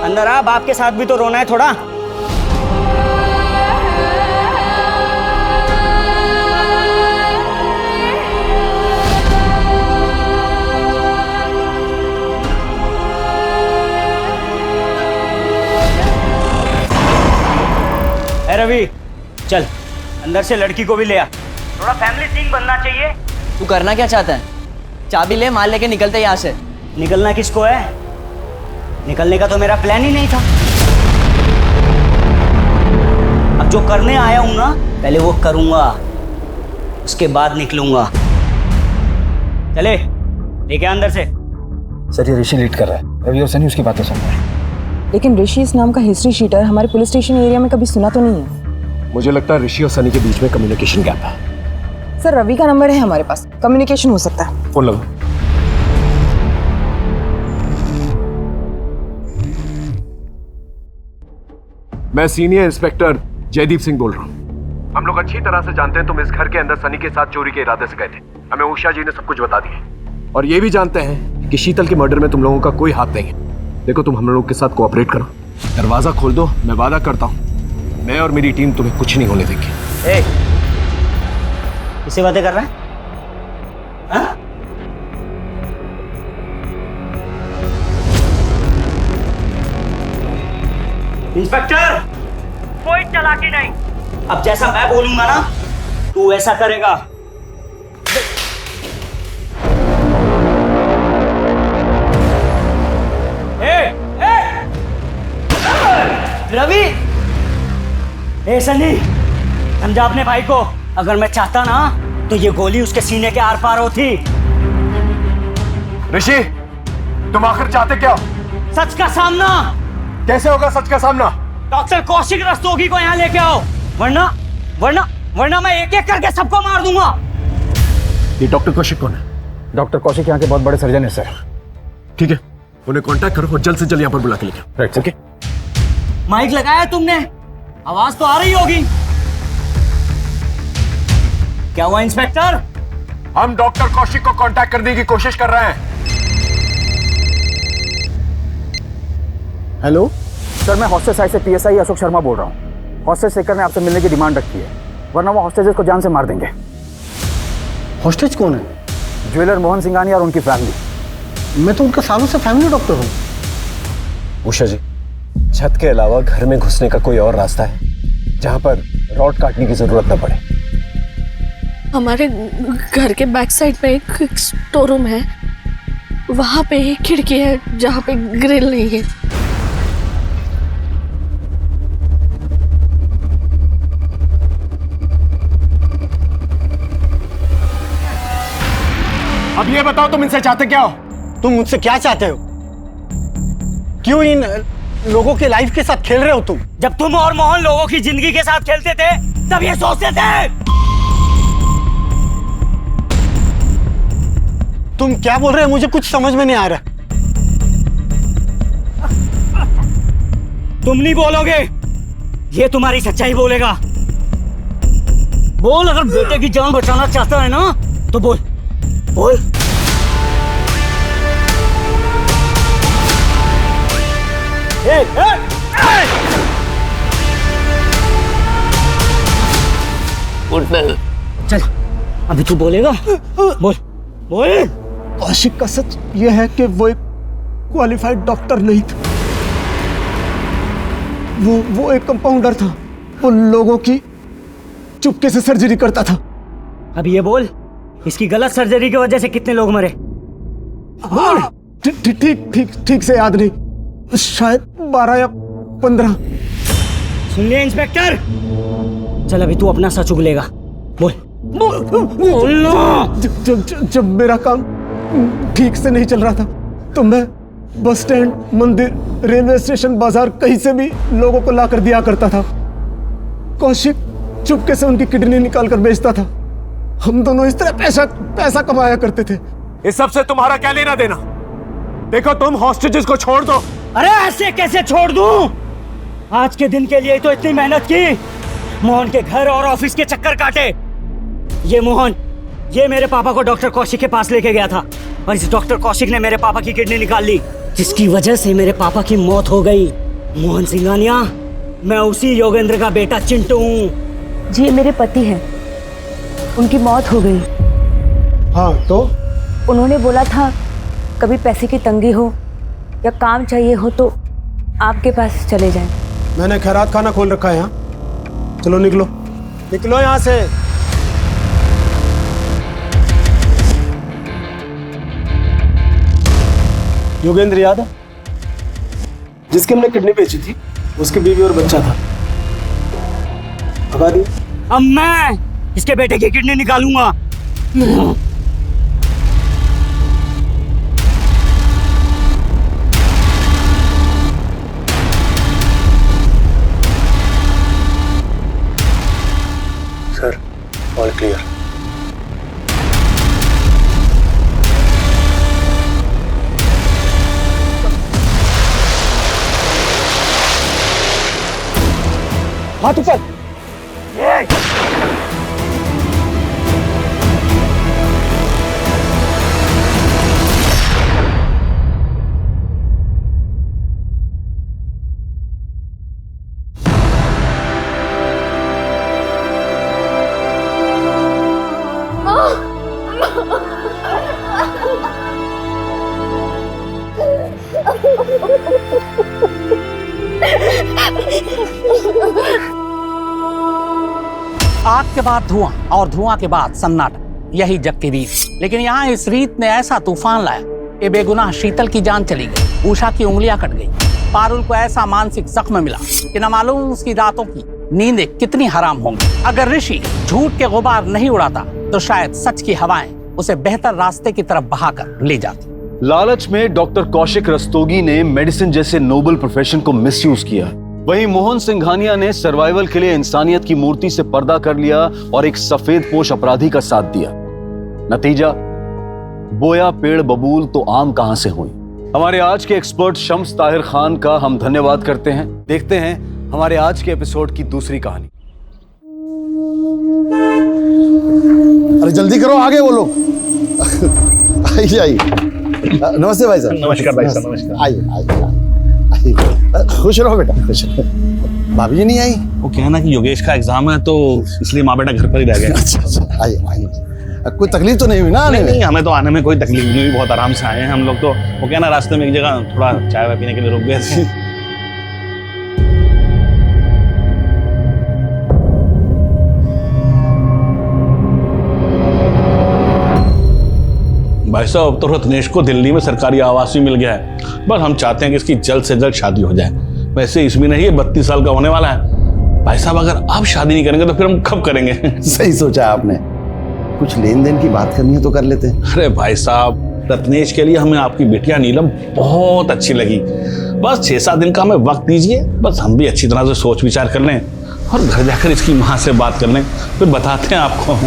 अंदर आ, बाप के साथ भी तो रोना है थोड़ा। रवि चल अंदर से लड़की को भी ले आ, थोड़ा फैमिली सीन बनना चाहिए। तू करना क्या चाहता है? चाबी ले, माल लेके निकलते यहाँ से। निकलना किसको है? निकलने का तो मेरा प्लान ही नहीं था। अब जो करने आया हूं ना, पहले वो करूंगा, उसके बाद निकलूंगा। चले लेके अंदर से। सर ये ऋषि लीड कर रहा है, रवि और सनी उसकी बातें सुन रहे हैं। लेकिन ऋषि इस नाम का हिस्ट्री शीटर हमारे पुलिस स्टेशन एरिया में कभी सुना तो नहीं है। मुझे लगता है ऋषि और सनी के बीच में कम्युनिकेशन गैप है। सर रवि का नंबर है हमारे पास, कम्युनिकेशन हो सकता है। फोन लगाओ। मैं सीनियर इंस्पेक्टर जयदीप सिंह बोल रहा हूँ। हम लोग अच्छी तरह से जानते हैं तुम इस घर के अंदर सनी के साथ चोरी के इरादे से गए थे। हमें उषा जी ने सब कुछ बता दिया और ये भी जानते हैं कि शीतल के मर्डर में तुम लोगों का कोई हाथ नहीं है। देखो तुम हम लोगों के साथ कोऑपरेट करो, दरवाजा खोल दो। मैं वादा करता हूँ मैं और मेरी टीम तुम्हें कुछ नहीं होने देंगे। किससे बातें कर रहा है? हाँ? इंस्पेक्टर, चालाकी नहीं। अब जैसा मैं बोलूंगा ना तू ऐसा करेगा। रवि, ए सनी, समझा अपने भाई को। अगर मैं चाहता ना तो ये गोली उसके सीने के आर पार होती। ऋषि, तुम आखिर चाहते क्या? सच का सामना। कैसे होगा सच का सामना? डॉक्टर कौशिक रस्तोगी को यहाँ लेके आओ, वरना वरना वरना मैं एक एक करके सबको मार दूंगा। ये डॉक्टर कौशिक कौन है? डॉक्टर कौशिक यहाँ के बहुत बड़े सर्जन है सर। ठीक है, उन्हें कांटेक्ट करो और जल्द से जल्द यहाँ पर बुला के लेके आओ। Right, okay. माइक लगाया तुमने? आवाज तो आ रही होगी। क्या हुआ इंस्पेक्टर? हम डॉक्टर कौशिक को कांटेक्ट करने की कोशिश कर रहे हैं। हेलो सर, मैं हॉस्टेज साइड से PSI अशोक शर्मा बोल रहा हूँ। हॉस्टेज शेखर ने आपसे मिलने की डिमांड रखी है, वरना वो हॉस्टेजेस को जान से मार देंगे। हॉस्टेज कौन है? ज्वेलर मोहन सिंघानिया और उनकी फैमिली। मैं तो उनका सालों से फैमिली डॉक्टर हूँ। उषा जी, छत के अलावा घर में घुसने का कोई और रास्ता है जहां पर रॉड काटने की जरूरत न पड़े? हमारे घर के बैक साइड पे एक स्टोर रूम है, वहां पे एक खिड़की है जहां पे ग्रिल नहीं है। अब ये बताओ, तुम इनसे चाहते क्या हो? तुम मुझसे क्या चाहते हो? क्यों इन लोगों के लाइफ के साथ खेल रहे हो तुम? जब तुम और मोहन लोगों की जिंदगी के साथ खेलते थे तब ये सोचते थे। तुम क्या बोल रहे हो? मुझे कुछ समझ में नहीं आ रहा। तुम नहीं बोलोगे, ये तुम्हारी सच्चाई बोलेगा। बोल, अगर बेटे की जान बचाना चाहता है ना तो बोल बोल। चल, अभी तू बोलेगा? बोल बोल। कौशिक का सच यह है कि वो एक क्वालिफाइड डॉक्टर नहीं था। वो एक कंपाउंडर था। वो लोगों की चुपके से सर्जरी करता था। अब ये बोल, इसकी गलत सर्जरी की वजह से कितने लोग मरे? बोल। ठीक से याद नहीं, शायद 12 या 15। सुन लिया इंस्पेक्टर? चल अभी तू अपना सच उगलेगा। बोल बोल। जब मेरा काम ठीक से नहीं चल रहा था तो मैं बस स्टैंड, मंदिर, रेलवे स्टेशन, बाजार, कहीं से भी लोगों को लाकर दिया करता था। कौशिक चुपके से उनकी किडनी निकाल कर बेचता था। हम दोनों इस तरह पैसा कमाया करते थे। इस सब से तुम्हारा क्या लेना देना? देखो, तुम हॉस्टेजेस को छोड़ दो। अरे ऐसे कैसे छोड़ दूं? आज के दिन के लिए तो इतनी मेहनत की, मोहन के घर और ऑफिस के चक्कर काटे। ये मोहन, ये मेरे पापा को डॉक्टर कौशिक के पास लेके गया था और इस डॉक्टर कौशिक ने मेरे पापा की किडनी निकाल ली, जिसकी वजह से मेरे पापा की मौत हो गई। मोहन सिंघानिया, मैं उसी योगेंद्र का बेटा चिंटू हूँ। जी, ये मेरे पति हैं, उनकी मौत हो गई। हाँ तो? उन्होंने बोला था कभी पैसे की तंगी हो या काम चाहिए हो तो आपके पास चले जाएं। मैंने खैरात खाना खोल रखा है यहाँ। चलो निकलो निकलो यहाँ से। योगेंद्र याद है, जिसके हमने किडनी बेची थी? उसकी बीवी और बच्चा था। भगा दी। अब मैं इसके बेटे की किडनी निकालूंगा। Sir, all clear. हाथ ऊपर। आग के बाद धुआं और धुआं के बाद सन्नाटा, यही जग की रीत। लेकिन यहाँ इस रीत ने ऐसा तूफान लाया कि बेगुनाह शीतल की जान चली गई, उषा की उंगलियां कट गई, पारुल को ऐसा मानसिक जख्म मिला कि न मालूम उसकी रातों की नींदें कितनी हराम होंगी। अगर ऋषि झूठ के गुबार नहीं उड़ाता तो शायद सच की हवाएं उसे बेहतर रास्ते की तरफ बहाकर ले जाती। लालच में डॉक्टर कौशिक रस्तोगी ने मेडिसिन जैसे नोबल प्रोफेशन को मिसयूज किया। वहीं मोहन सिंघानिया ने सर्वाइवल के लिए इंसानियत की मूर्ति से पर्दा कर लिया और एक सफेद पोश अपराधी का साथ दिया। नतीजा, बोया पेड़ बबूल तो आम कहां से हुई। हमारे आज के एक्सपर्ट शम्स ताहिर खान का हम धन्यवाद करते हैं। देखते हैं हमारे आज के एपिसोड की दूसरी कहानी। अरे जल्दी करो, आगे बोलो। आइए आइए। नमस्ते भाई साहब। नमस्कार भाई साहब, नमस्कार। आइए आइए। खुश रहो बेटा, खुश रहो। भाभी जी नहीं आई? वो क्या है ना कि योगेश का एग्जाम है तो इसलिए माँ बेटा घर पर ही रह गए। अच्छा, आइए आइए। कोई तकलीफ तो नहीं हुई ना आने में? नहीं, हमें तो आने में कोई तकलीफ नहीं हुई, बहुत आराम से आए हैं हम लोग। तो वो क्या ना, रास्ते में एक जगह थोड़ा चाय वाय पीने के लिए रुक गए थे। भाई साहब, अब तो रत्नेश को दिल्ली में सरकारी आवास भी मिल गया है। बस हम चाहते हैं कि इसकी जल्द से जल्द शादी हो जाए। वैसे इसमें नहीं, ये 32 साल का होने वाला है। भाई साहब, अगर अब शादी नहीं करेंगे तो फिर हम कब करेंगे? सही सोचा आपने। कुछ लेन देन की बात करनी है तो कर लेते हैं। अरे भाई साहब, रत्नेश के लिए हमें आपकी बेटियां नीलम बहुत अच्छी लगी। बस 6-7 दिन का हमें वक्त दीजिए, बस हम भी अच्छी तरह से सोच विचार कर लें और घर जाकर इसकी माँ से बात कर लें, फिर बताते हैं आपको।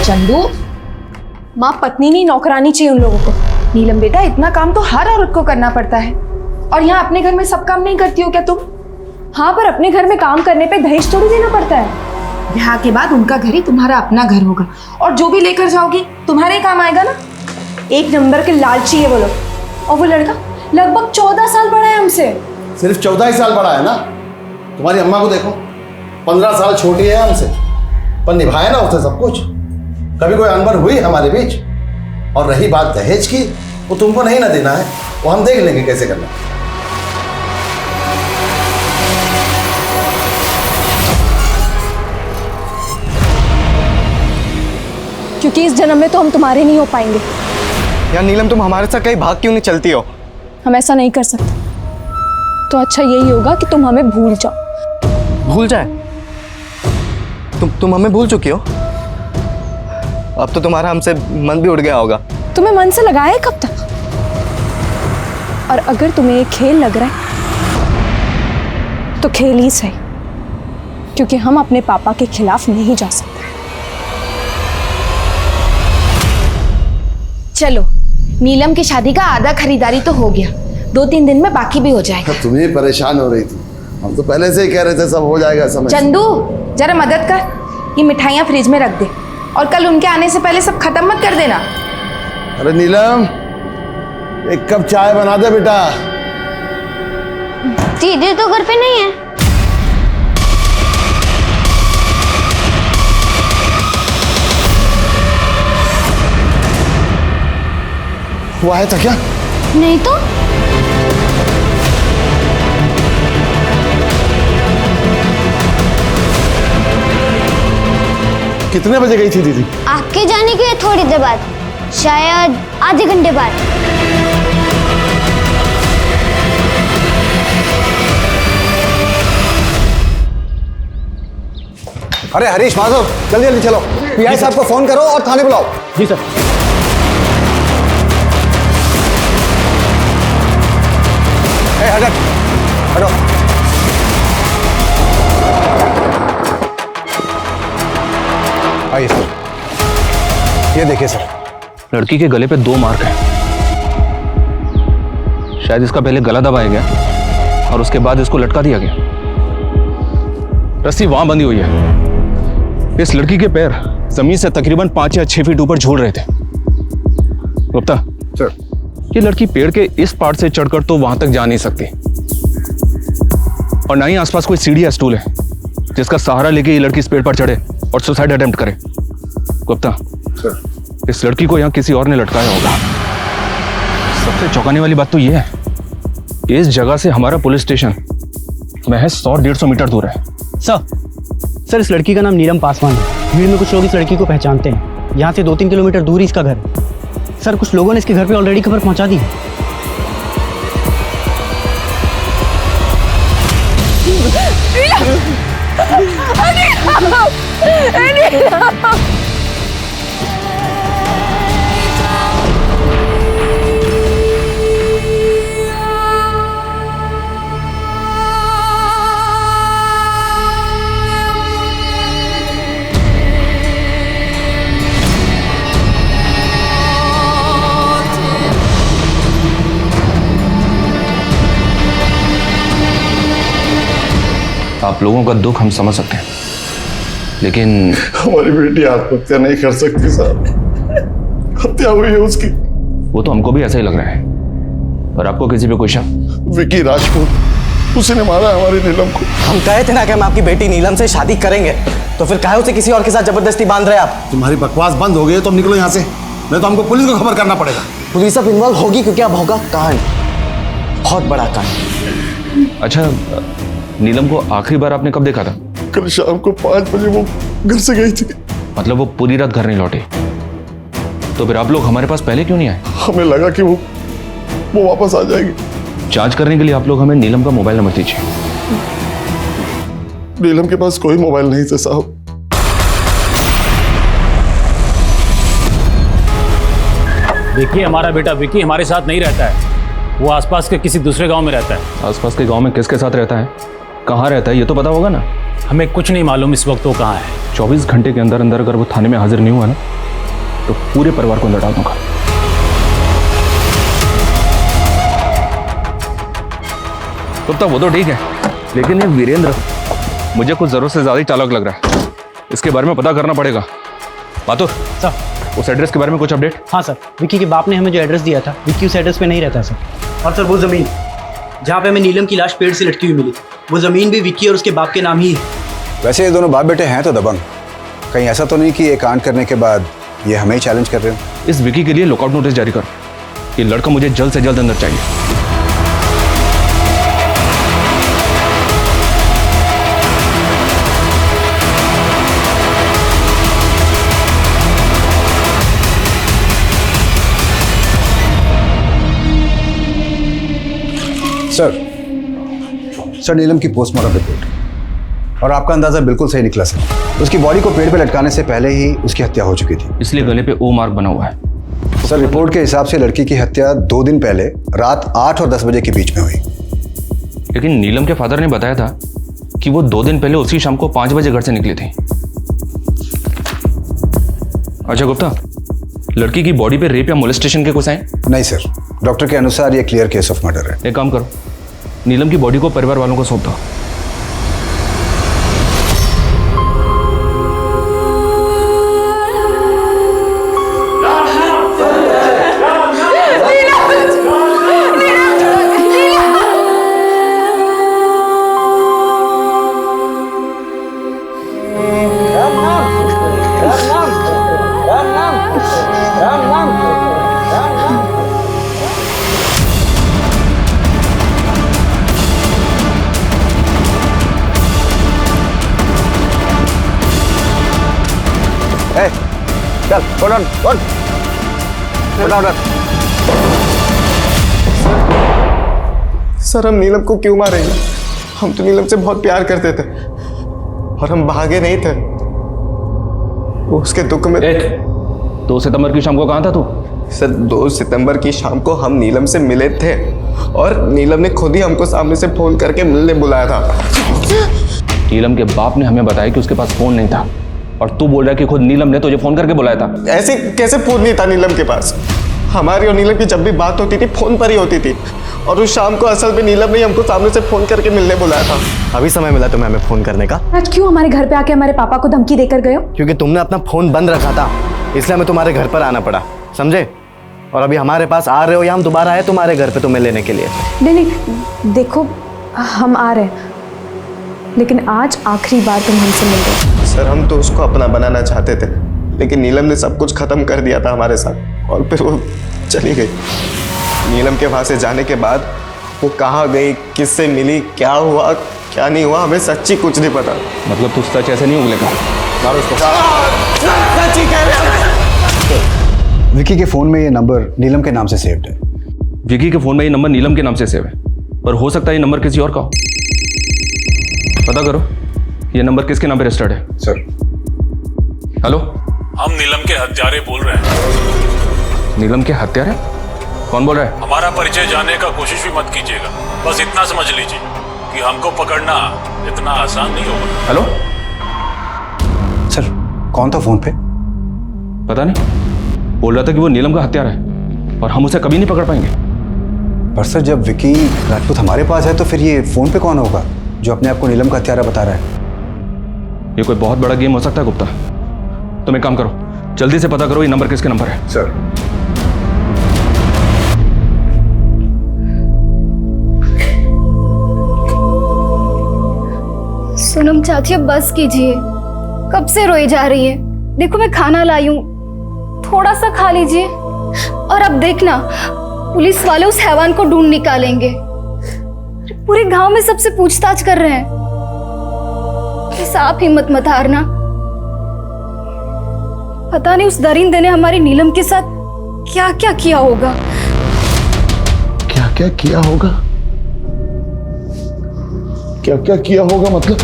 चंदू, माँ पत्नी नहीं नौकरानी चाहिए उन लोगों को। नीलम बेटा, इतना काम तो हर औरत को करना पड़ता है, और यहाँ अपने घर में सब काम नहीं करती हो क्या तुम? हाँ, पर अपने घर में काम करने पे दहेज थोड़ी देना पड़ता है। ब्याह के बाद उनका घर ही तुम्हारा अपना घर होगा, और जो भी लेकर जाओगी तुम्हारे काम आएगा ना। एक नंबर के लालची है वो लोग। और वो लड़का लगभग 14 साल बड़ा है हमसे। सिर्फ 14 ही साल बड़ा है ना? तुम्हारी अम्मा को देखो, 15 साल छोटी है हमसे, पर निभाया ना उसने सब कुछ। कभी कोई अनबन हुई हमारे बीच? और रही बात दहेज की, वो तुमको नहीं ना देना है, वो हम देख लेंगे कैसे करना। क्योंकि इस जन्म में तो हम तुम्हारे नहीं हो पाएंगे। यार नीलम, तुम हमारे साथ कहीं भाग क्यों नहीं चलती हो? हम ऐसा नहीं कर सकते। तो अच्छा यही होगा कि तुम हमें भूल जाओ। भूल जाए? तुम हमें भूल चुकी हो? अब तो तुम्हारा हमसे मन भी उड़ गया होगा। तुम्हें मन से लगाए कब तक? और अगर तुम्हें ये खेल लग रहा है तो खेल ही सही, क्योंकि हम अपने पापा के खिलाफ नहीं जा सकते। चलो, नीलम की शादी का आधा खरीदारी तो हो गया, 2-3 दिन में बाकी भी हो जाएगा। तुम्हें परेशान हो रही थी, हम तो पहले से ही कह रहे थे सब हो जाएगा समय। चंदू, जरा मदद कर, ये मिठाइयाँ फ्रिज में रख दे, और कल उनके आने से पहले सब खत्म मत कर देना। अरे नीलम, एक कप चाय बना दे बेटा। दीदी तो घर पे नहीं है। वो आया था क्या? नहीं तो। कितने बजे गई थी दीदी? आपके जाने के थोड़ी देर बाद, शायद आधे घंटे बाद। अरे हरीश, माधव, जल्दी जल्दी चलो, पीआई साहब को फोन करो और थाने बुलाओ। जी सर। हटो। आइए सर, ये देखिए सर। लड़की के गले पे 2 मार्क हैं। शायद इसका पहले गला दबाया गया और उसके बाद इसको लटका दिया गया। रस्सी वहां बंधी हुई है। इस लड़की के पैर जमीन से तकरीबन 5 या 6 फीट ऊपर झूल रहे थे। गुप्ता सर, ये लड़की पेड़ के इस पार्ट से चढ़कर तो वहां तक जा नहीं सकती, और ना ही आसपास कोई सीढ़ी या स्टूल है जिसका सहारा लेके ये लड़की इस पेड़ पर चढ़े। और सुसाइड अटेम्प्ट करे। गुप्ता, इस लड़की को यहाँ किसी और ने लटकाया होगा। सबसे चौंकाने वाली बात तो ये है, इस जगह से हमारा पुलिस स्टेशन महज 100-150 मीटर दूर है। सर, इस लड़की का नाम नीलम पासवान है। भीड़ में कुछ लोग इस लड़की को पहचानते हैं। यहाँ से 2-3 किलोमीटर दूर ही इसका घर है। सर, कुछ लोगों ने इसके घर पे ऑलरेडी खबर पहुँचा दी है। आप लोगों का दुख हम समझ सकते हैं, लेकिन हमारी बेटी आत्महत्या नहीं कर सकती साहब, हत्या हुई है उसकी। वो तो हमको भी ऐसा ही लग रहा है। और आपको किसी पे कोई शक? विकी राजपूत, उसी ने मारा हमारी नीलम को। हम कहे थे ना कि हम आपकी बेटी नीलम से शादी करेंगे, तो फिर काहे उसे किसी और के साथ जबरदस्ती बांध रहे आप? तुम्हारी बकवास बंद हो गई है तो निकलो यहाँ से, नहीं तो हमको पुलिस को खबर करना पड़ेगा। पुलिस अब इन्वॉल्व होगी क्योंकि अब होगा कांड, बहुत बड़ा कांड। अच्छा, नीलम को आखिरी बार आपने कब देखा था? कल शाम को 5 बजे वो घर से गई थी। मतलब वो पूरी रात घर नहीं लौटे? तो फिर आप लोग हमारे पास पहले क्यों नहीं आए? हमें लगा कि वो वापस आ जाएगी। जांच करने के लिए आप लोग हमें नीलम का मोबाइल नंबर दीजिए। नीलम के पास कोई मोबाइल नहीं था साहब। विकी, हमारा बेटा विकी हमारे साथ नहीं रहता है। वो आसपास के किसी दूसरे गांव में रहता है। आसपास के गांव में किसके साथ रहता है, कहाँ रहता है, ये तो पता होगा ना? हमें कुछ नहीं मालूम इस वक्त वो कहाँ है। 24 घंटे के अंदर अंदर अगर वो थाने में हाजिर नहीं हुआ ना, तो पूरे परिवार को अंदर डाल दूंगा। तो वो तो ठीक है, लेकिन ये वीरेंद्र मुझे कुछ जरूरत से ज्यादा ही चालाक लग रहा है। इसके बारे में पता करना पड़ेगा। बातुर सर, उस एड्रेस के बारे में कुछ अपडेट? हाँ सर, विक्की के बाप ने हमें जो एड्रेस दिया था, विक्की उस एड्रेस पे नहीं रहता सर। और सर, वो ज़मीन जहाँ पे हमें नीलम की लाश पेड़ से लटकी हुई मिली, वो ज़मीन भी विक्की और उसके बाप के नाम ही है। वैसे ये दोनों बाप बेटे हैं तो दबंग, कहीं ऐसा तो नहीं कि ये कांड करने के बाद ये हमें ही चैलेंज कर रहे हो? इस विकी के लिए लुकआउट नोटिस जारी कर। ये लड़का मुझे जल्द से जल्द अंदर चाहिए। सर, नीलम की पोस्टमार्टम रिपोर्ट, और आपका अंदाजा बिल्कुल सही निकला सर। उसकी बॉडी को पेड़ पे लटकाने से पहले ही उसकी हत्या हो चुकी थी, इसलिए गले पे ओ मार्क बना हुआ है। सर, रिपोर्ट के हिसाब से लड़की की हत्या 2 दिन पहले रात 8 और 10 बजे के बीच में हुई। लेकिन नीलम के फादर ने बताया था कि वो 2 दिन पहले उसी शाम को 5 बजे घर से निकली थी। अच्छा गुप्ता, लड़की की बॉडी पे रेप या मोलेस्टेशन के कुछ हैं? नहीं सर, डॉक्टर के अनुसार ये क्लियर केस ऑफ मर्डर है। एक काम करो, नीलम की बॉडी को परिवार वालों को सौंप दो। चल, सर, हम नीलम को क्यों मारेंगे? हम तो नीलम से बहुत प्यार करते थे और हम भागे नहीं थे। वो उसके दुख में। 2 सितंबर की शाम को कहाँ था तू? सर, 2 सितंबर की शाम को हम नीलम से मिले थे और नीलम ने खुद ही हमको सामने से फोन करके मिलने बुलाया था। नीलम के बाप ने हमें बताया कि उसके पास फोन नहीं था, और तू बोल रहा है कि खुद नीलम ने तुझे फोन करके बुलाया था। ऐसे कैसे फोन नहीं था नीलम के पास? हमारी और नीलम की जब भी बात होती थी फोन पर ही होती थी, और उस शाम को असल में नीलम ने हमको सामने से फोन करके मिलने बुलाया था। अभी समय मिला तुम्हें हमें फोन करने का? आज क्यों हमारे घर पे आके हमारे पापा को धमकी देकर गए हो? क्योंकि तुमने अपना फोन बंद रखा था, इसलिए हमें तुम्हारे घर पर आना पड़ा, समझे? और अभी हमारे पास आ रहे हो या हम दोबारा आए तुम्हारे घर पे तुम्हें लेने के लिए? नहीं, देखो हम आ रहे हैं, लेकिन आज आखिरी बार तुम हमसे मिल रहे हो। सर हम तो उसको अपना बनाना चाहते थे, लेकिन नीलम ने सब कुछ खत्म कर दिया था हमारे साथ और फिर वो चली गई। नीलम के वहां से जाने के बाद वो कहाँ गई, किससे मिली, क्या हुआ क्या नहीं हुआ, हमें सच्ची कुछ नहीं पता। मतलब तू सच ऐसे नहीं उगलेगा? मारो इसको। सच्ची कह रहे हैं। विकी के फोन में ये नंबर नीलम के नाम से सेव्ड है। विकी के फोन में ये नंबर नीलम के नाम से सेव है, पर हो सकता है ये नंबर किसी और का हो। पता करो ये नंबर किसके नाम पे रजिस्टर्ड है। सर। हेलो, हम नीलम के हत्यारे बोल रहे हैं। नीलम के हत्यारे? कौन बोल रहा है? हमारा परिचय जानने का कोशिश भी मत कीजिएगा, बस इतना समझ लीजिए कि हमको पकड़ना इतना आसान नहीं होगा। हेलो सर, कौन था फोन पे? पता नहीं, बोल रहा था कि वो नीलम का हत्यारा है और हम उसे कभी नहीं पकड़ पाएंगे। पर सर जब विकी राजपूत हमारे पास है तो फिर ये फोन पे कौन होगा जो अपने आप को नीलम का हत्यारा बता रहा है? ये कोई बहुत बड़ा गेम हो सकता है गुप्ता। तुम एक काम करो, जल्दी से पता करो ये नंबर किसके नंबर है। सर। सोनम चाची अब बस कीजिए, कब से रोई जा रही है। देखो मैं खाना लाई हूँ, थोड़ा सा खा लीजिए। और अब देखना पुलिस वाले उस हैवान को ढूंढ निकालेंगे। पूरे गांव में सबसे पूछताछ कर रहे हैं। बस आप हिम्मत मत हारना। पता नहीं उस दरिंदे ने हमारी नीलम के साथ क्या क्या किया होगा। क्या क्या किया होगा? क्या क्या किया होगा मतलब?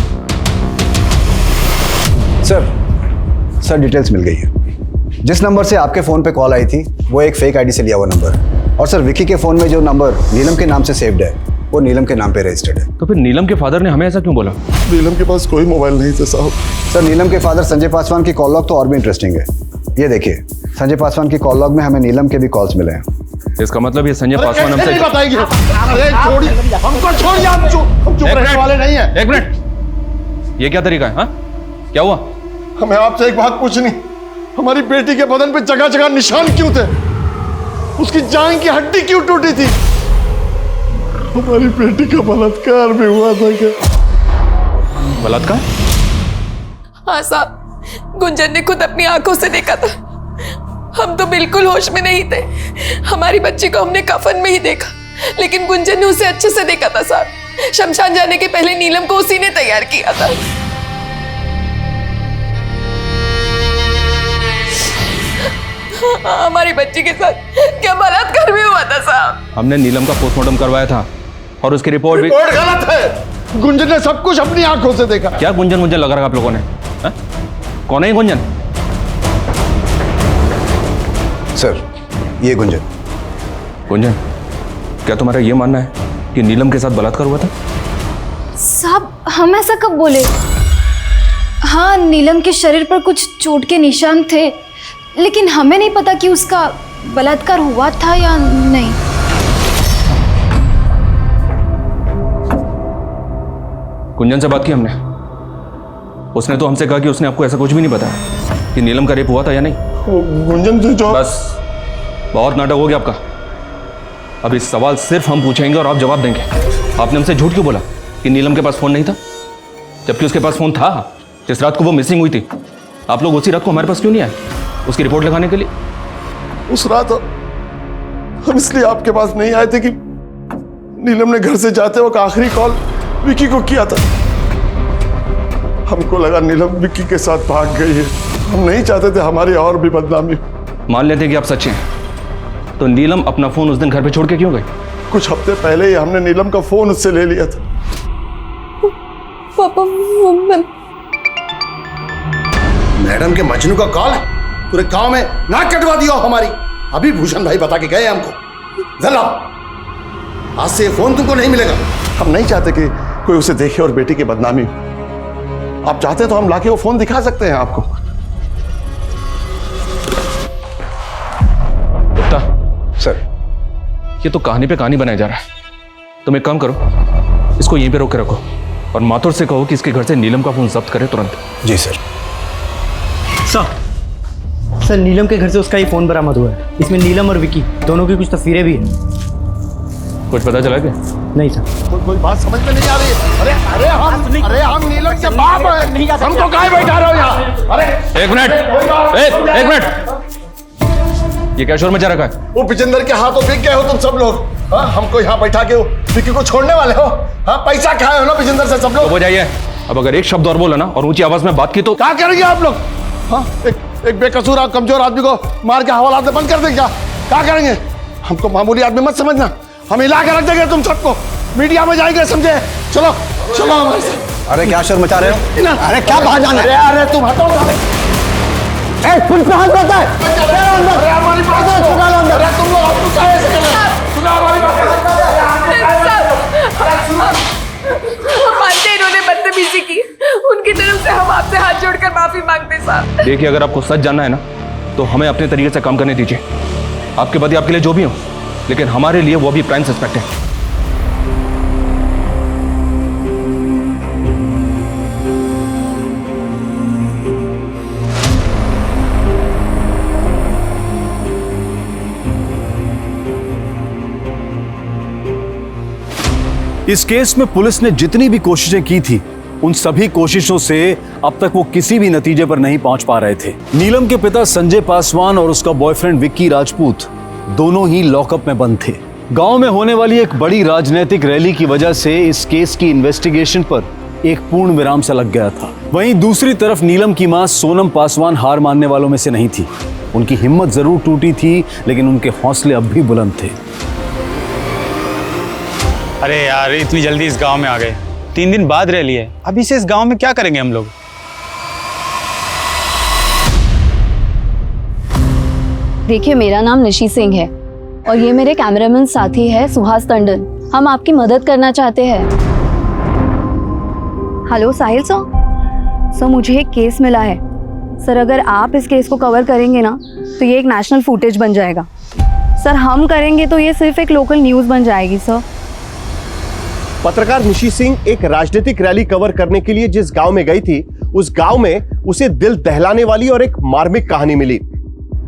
सर डिटेल्स मिल गई है। जिस नंबर से आपके फोन पे कॉल आई थी वो एक फेक आईडी से लिया हुआ नंबर है। और सर विकी के फोन में जो नंबर नीलम के नाम से सेव्ड है वो नीलम के नाम पे रजिस्टर्ड है। तो फिर नीलम के फादर ने हमें ऐसा क्यों बोला? नीलम के पास कोई मोबाइल नहीं था साहब। सर नीलम के फादर संजय पासवान की कॉल लॉग तो और भी इंटरेस्टिंग है। ये देखिए, संजय पासवान की कॉल लॉग में हमें नीलम के भी कॉल्स मिले हैं। इसका मतलब ये संजय पासवान हमसे नहीं बताएगी। अरे छोड़िए, हमको छोड़िए, हम चुप रहने वाले नहीं हैं। एक मिनट, ये क्या तरीका है? हाँ क्या हुआ? हमें आपसे एक बात पूछनी, हमारी बेटी के बदन पे जगह जगह निशान क्यों थे? उसकी जान की हड्डी क्यों टूटी थी? हमारी बेटी का बलात्कार भी हुआ था क्या? बलात्कार? हाँ साहब, गुंजन ने खुद अपनी आंखों से देखा था। हम तो बिल्कुल होश में नहीं थे। हमारी बच्ची को हमने कफन में ही देखा, लेकिन गुंजन ने उसे अच्छे से देखा था साहब। शमशान जाने के पहले नीलम को उसी ने तैयार किया था। हमारी बच्ची के साथ क्या बलात्कार भी हुआ था साहब? हमने नीलम का पोस्टमार्टम करवाया था और उसकी रिपोर्ट गलत है। गुंजन ने सब कुछ अपनी आंखों से देखा। क्या गुंजन मुंजन लगा रखा आप लोगों ने? कौन है गुंजन? सर ये गुंजन। गुंजन, क्या तुम्हारा ये मानना है कि नीलम के साथ बलात्कार हुआ था? साहब हम ऐसा कब बोले? हाँ नीलम के शरीर पर कुछ चोट के निशान थे, लेकिन हमें नहीं पता कि उसका बलात्कार हुआ था या नहीं। गुंजन से बात की हमने, उसने तो हमसे कहा कि उसने आपको ऐसा कुछ भी नहीं बताया कि नीलम का रेप हुआ था या नहीं। गुंजन से जो बस बहुत नाटक हो गया आपका। अब इस सवाल सिर्फ हम पूछेंगे और आप जवाब देंगे। आपने हमसे झूठ क्यों बोला कि नीलम के पास फोन नहीं था, जबकि उसके पास फोन था जिस रात को वो मिसिंग हुई थी? आप लोग उसी रात को हमारे पास क्यों नहीं आए उसकी रिपोर्ट लगाने के लिए? उस रात हम इसलिए आपके पास नहीं आए थे कि नीलम ने घर से जाते वक्त आखिरी कॉल विकी को किया था। हमको लगा नीलम विकी के साथ भाग गई है। हम नहीं चाहते थे हमारी और भी बदनामी। मान लेते कि आप सच्चे हैं, तो नीलम अपना फोन उस दिन घर पे छोड़ के क्यों गई? कुछ हफ्ते पहले ही हमने नीलम का फोन उससे ले लिया था। पापा मैडम के मजनू का कॉल है, पूरे गांव में नाक कटवा दिया हमारी। अभी भूषण भाई बता के गए हमको। जरा आज से फोन तुमको नहीं मिलेगा। हम नहीं चाहते कि कोई उसे देखे और बेटी की बदनामी हो। आप चाहते तो हम लाके वो फोन दिखा सकते हैं आपको। गुप्ता सर, ये तो कहानी पे कहानी बनाया जा रहा है। तुम एक काम करो, इसको यहीं पे रोक के रखो और माथुर से कहो कि इसके घर से नीलम का फोन जब्त करे तुरंत। जी सर। सर नीलम के घर से उसका ही फोन बरामद हुआ है। इसमें नीलम और विकी दोनों की कुछ तस्वीरें भी हैं। कुछ पता चला क्या? नहीं सर। कोई बात समझ में नहीं आ रही है। अरे हम नीलम के बाप हैं, हमको काहे बैठा रहे हो यहाँ? अरे एक मिनट, एक मिनट, ये क्या शोर मचा रखा है? वो विजेंद्र के हाथों बिक गए हो तुम सब लोग। हाँ, हमको यहाँ बैठा के विक्की को छोड़ने वाले हो? हाँ, पैसा खाए हो ना विजेंद्र से सब लोग। हो जाइए। अब अगर एक शब्द और बोला ना और ऊंची आवाज में बात की तो क्या करेंगे आप लोग? हाँ, एक बेकसूर और कमजोर आदमी को मार के हवालात में बंद कर देंगे क्या करेंगे? हमको मामूली आदमी मत समझना, हम हिला के रख देंगे तुम सबको, मीडिया में जाएंगे, समझे? चलो चलो हमारे साथ। अरे क्या शोर मचा रहे हो? अरे क्या बाहर जाना है? अरे तुम हटो। पुलिस पे हाथ करता है। अरे हमारी बात सुना लो अंदर। अरे तुम लोग हमको काहे ऐसे कर रहे हो? सुना हमारी बात। हम मानते हैं इन्होंने बदतमीजी की, उनकी तरफ से हम आपसे हाथ जोड़कर माफी मांगते हैं साहब। देखिए, अगर आपको सच जानना है ना तो हमें अपने तरीके से काम करने दीजिए। आपके पति आपके लिए जो भी हो, लेकिन हमारे लिए वो भी प्राइम सस्पेक्ट है। इस केस में पुलिस ने जितनी भी कोशिशें की थी, उन सभी कोशिशों से अब तक वो किसी भी नतीजे पर नहीं पहुंच पा रहे थे। नीलम के पिता संजय पासवान और उसका बॉयफ्रेंड विक्की राजपूत दोनों ही लॉकअप में बंद थे। गांव में होने वाली एक बड़ी राजनीतिक रैली की वजह से इस केस की इन्वेस्टिगेशन पर एक पूर्ण विराम सा लग गया था। वहीं दूसरी तरफ नीलम की मां सोनम पासवान हार मानने वालों में से नहीं थी। उनकी हिम्मत जरूर टूटी थी, लेकिन उनके हौसले अब भी बुलंद थे। अरे यार, इतनी जल्दी इस गांव में आ गए, 3 दिन बाद रैली है, अभी से इस गांव में क्या करेंगे हम लोग? देखिए, मेरा नाम निशी सिंह है और ये मेरे कैमरामैन साथी है सुहास टंडन। हम आपकी मदद करना चाहते हैं। हेलो साहिल सर, मुझे एक केस मिला है सर। अगर आप इस केस को कवर करेंगे ना तो ये एक नेशनल फुटेज बन जाएगा सर। हम करेंगे तो ये सिर्फ एक लोकल न्यूज़ बन जाएगी सर। पत्रकार निशी सिंह एक राजनीतिक रैली कवर करने के लिए जिस गांव में गई थी, उस गांव में उसे दिल दहलाने वाली और एक मार्मिक कहानी मिली,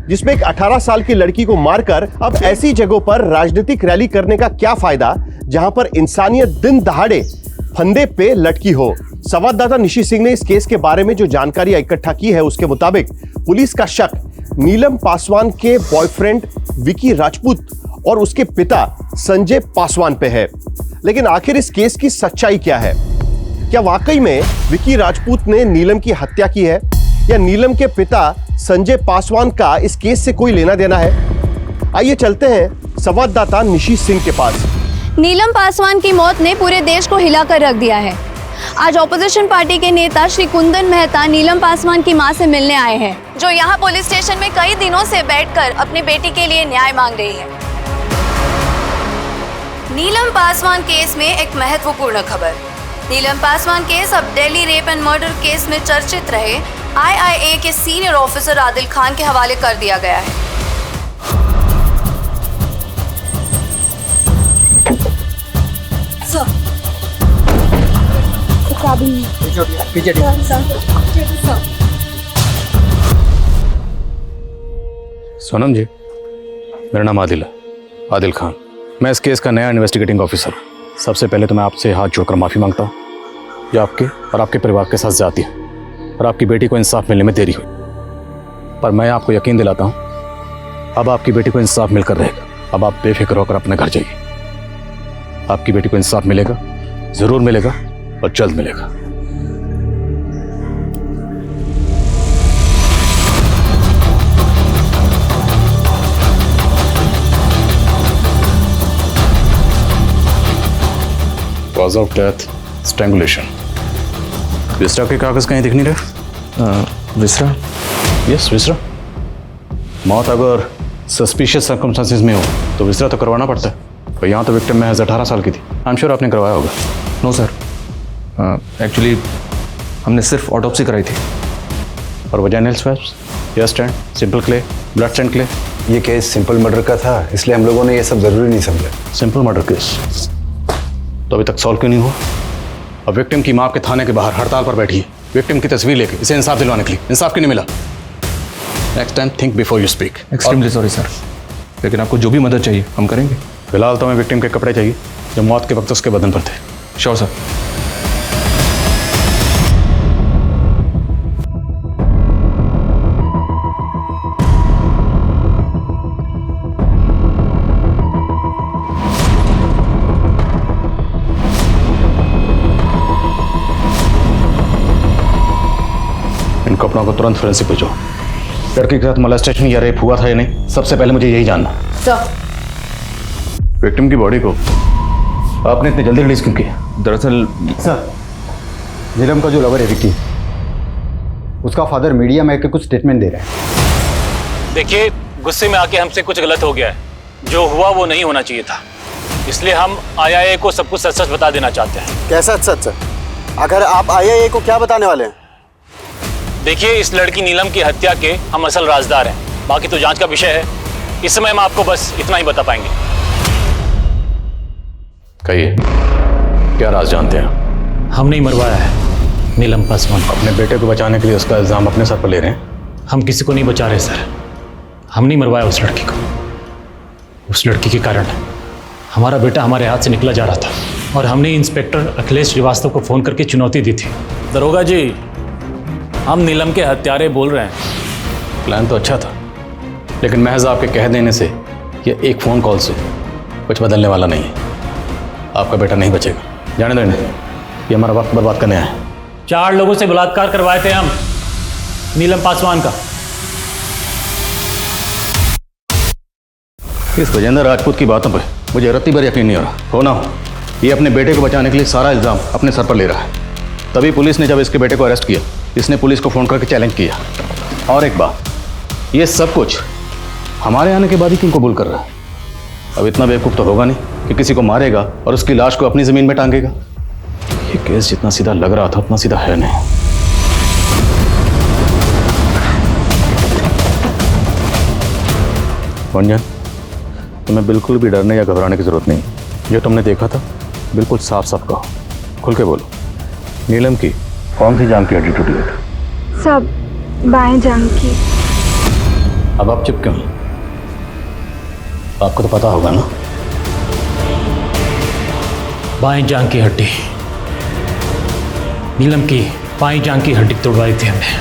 जिसमें एक 18 साल की लड़की को मारकर अब ऐसी जगहों पर राजनीतिक रैली करने का क्या फायदा जहां पर इंसानियत दिन दहाड़े फंदे पे लटकी हो। संवाददाता निशी सिंह ने इस केस के बारे में जो जानकारी इकट्ठा की है, उसके मुताबिक पुलिस का शक नीलम पासवान के बॉयफ्रेंड विकी राजपूत और उसके पिता संजय पासवान पे है। लेकिन आखिर इस केस की सच्चाई क्या है? क्या वाकई में विकी राजपूत ने नीलम की हत्या की है, या नीलम के पिता संजय पासवान का इस केस से कोई लेना देना है? आइए चलते हैं संवाददाता निशी सिंह के पास। नीलम पासवान की मौत ने पूरे देश को हिलाकर रख दिया है। आज ऑपोजिशन पार्टी के नेता श्री कुंदन मेहता नीलम पासवान की मां से मिलने आए हैं, जो यहां पुलिस स्टेशन में कई दिनों से बैठकर अपनी बेटी के लिए न्याय मांग रही है। नीलम पासवान केस में एक महत्वपूर्ण खबर। नीलम पासवान केस अब Delhi rape and murder case में चर्चित रहे IIA के सीनियर ऑफिसर आदिल खान के हवाले कर दिया गया है। सोनम जी, मेरा नाम आदिल है, आदिल खान। मैं इस केस का नया इन्वेस्टिगेटिंग ऑफिसर। सबसे पहले तो मैं आपसे हाथ जोड़कर माफ़ी मांगता हूँ, जो आपके और आपके परिवार के साथ जाती है और आपकी बेटी को इंसाफ मिलने में देरी हुई। पर मैं आपको यकीन दिलाता हूँ, अब आपकी बेटी को इंसाफ मिलकर रहेगा। अब आप बेफिक्र होकर अपने घर जाइए। आपकी बेटी को इंसाफ मिलेगा, ज़रूर मिलेगा और जल्द मिलेगा। Cause of death, strangulation. विसरा के कागज कहीं दिख नहीं रहे? विसरा? यस, विसरा। मौत अगर सस्पिशियस सर्कमस्टांसेस में हो तो विसरा तो करवाना पड़ता है। पर यहाँ तो विक्टिम महज 18 साल की थी। आई एम श्योर आपने करवाया होगा। नो सर, एक्चुअली हमने सिर्फ ऑटोप्सी कराई थी। और vaginal swabs, hair stand, simple clay, blood stand clay. ये केस सिंपल मर्डर का था, इसलिए हम लोगों ने ये सब जरूरी नहीं समझा। सिंपल मर्डर केस तो अभी तक सॉल्व क्यों नहीं हुआ? अब विक्टिम की मां आपके थाने के बाहर हड़ताल पर बैठी है, विक्टिम की तस्वीर लेके इसे इंसाफ दिलवाने के लिए। इंसाफ क्यों नहीं मिला? Next time think before you speak. Extremely sorry sir, लेकिन आपको जो भी मदद चाहिए हम करेंगे। फिलहाल तो हमें विक्टिम के कपड़े चाहिए जो मौत के वक्त उसके बदन पर थे। Sure sir. इन कपड़ों को तुरंत फोरेंसिक भेजो। लड़की के साथ मोलेस्टेशन या रेप हुआ था या नहीं, सबसे पहले मुझे यही जानना। विक्टिम की बॉडी को आपने इतनी जल्दी रिलीज क्यों किया? दरअसल सर, नीलम का जो लवर है विक्की, उसका फादर मीडिया में आके कुछ स्टेटमेंट दे रहा है। देखिए, गुस्से में आके हमसे कुछ गलत हो गया है। जो हुआ वो नहीं होना चाहिए था, इसलिए हम IIA को सब कुछ सच सच बता देना चाहते हैं। कैसा सच सर? अगर आप IIA को क्या बताने वाले हैं? देखिए, इस लड़की नीलम की हत्या के हम असल राजदार हैं। बाकी तो जांच का विषय है। इस समय हम आपको बस इतना ही बता पाएंगे। कहिए, क्या राज जानते हैं? हम नहीं मरवाया है नीलम पासवान। अपने बेटे को बचाने के लिए उसका इल्जाम अपने सर पर ले रहे हैं? हम किसी को नहीं बचा रहे सर। हम नहीं मरवाया उस लड़की को। उस लड़की के कारण हमारा बेटा हमारे हाथ से निकला जा रहा था और हमने इंस्पेक्टर अखिलेश श्रीवास्तव को फोन करके चुनौती दी थी। दरोगा जी, हम नीलम के हत्यारे बोल रहे हैं। प्लान तो अच्छा था, लेकिन महज आपके कह देने से या एक फ़ोन कॉल से कुछ बदलने वाला नहीं है। आपका बेटा नहीं बचेगा। जाने दो इन्हें, ये हमारा वक्त बर्बाद करने आए हैं। 4 लोगों से बलात्कार करवाए थे हम नीलम पासवान का। इस गजेंद्र राजपूत की बातों पर मुझे रत्ती भर यकीन नहीं हो रहा। हो ना हो, ये अपने बेटे को बचाने के लिए सारा इल्ज़ाम अपने सर पर ले रहा है। तभी पुलिस ने जब इसके बेटे को अरेस्ट किया, इसने पुलिस को फ़ोन करके चैलेंज किया। और एक बात, ये सब कुछ हमारे आने के बाद ही क्यों कबूल कर रहा है? अब इतना बेवकूफ़ तो होगा नहीं कि किसी को मारेगा और उसकी लाश को अपनी ज़मीन में टांगेगा। ये केस जितना सीधा लग रहा था उतना सीधा है नहीं। गुंजन, तुम्हें बिल्कुल भी डरने या घबराने की ज़रूरत नहीं। जो तुमने देखा था बिल्कुल साफ साफ कहो, खुल के बोलो। नीलम की कौन सी जांघ की हड्डी टूटी है? सब बाएं जांघ की। अब आप चुप क्यों? आपको तो पता होगा ना। बाएं जांघ की हड्डी, नीलम की बाएं जांघ की हड्डी तोड़वाई थी हमने।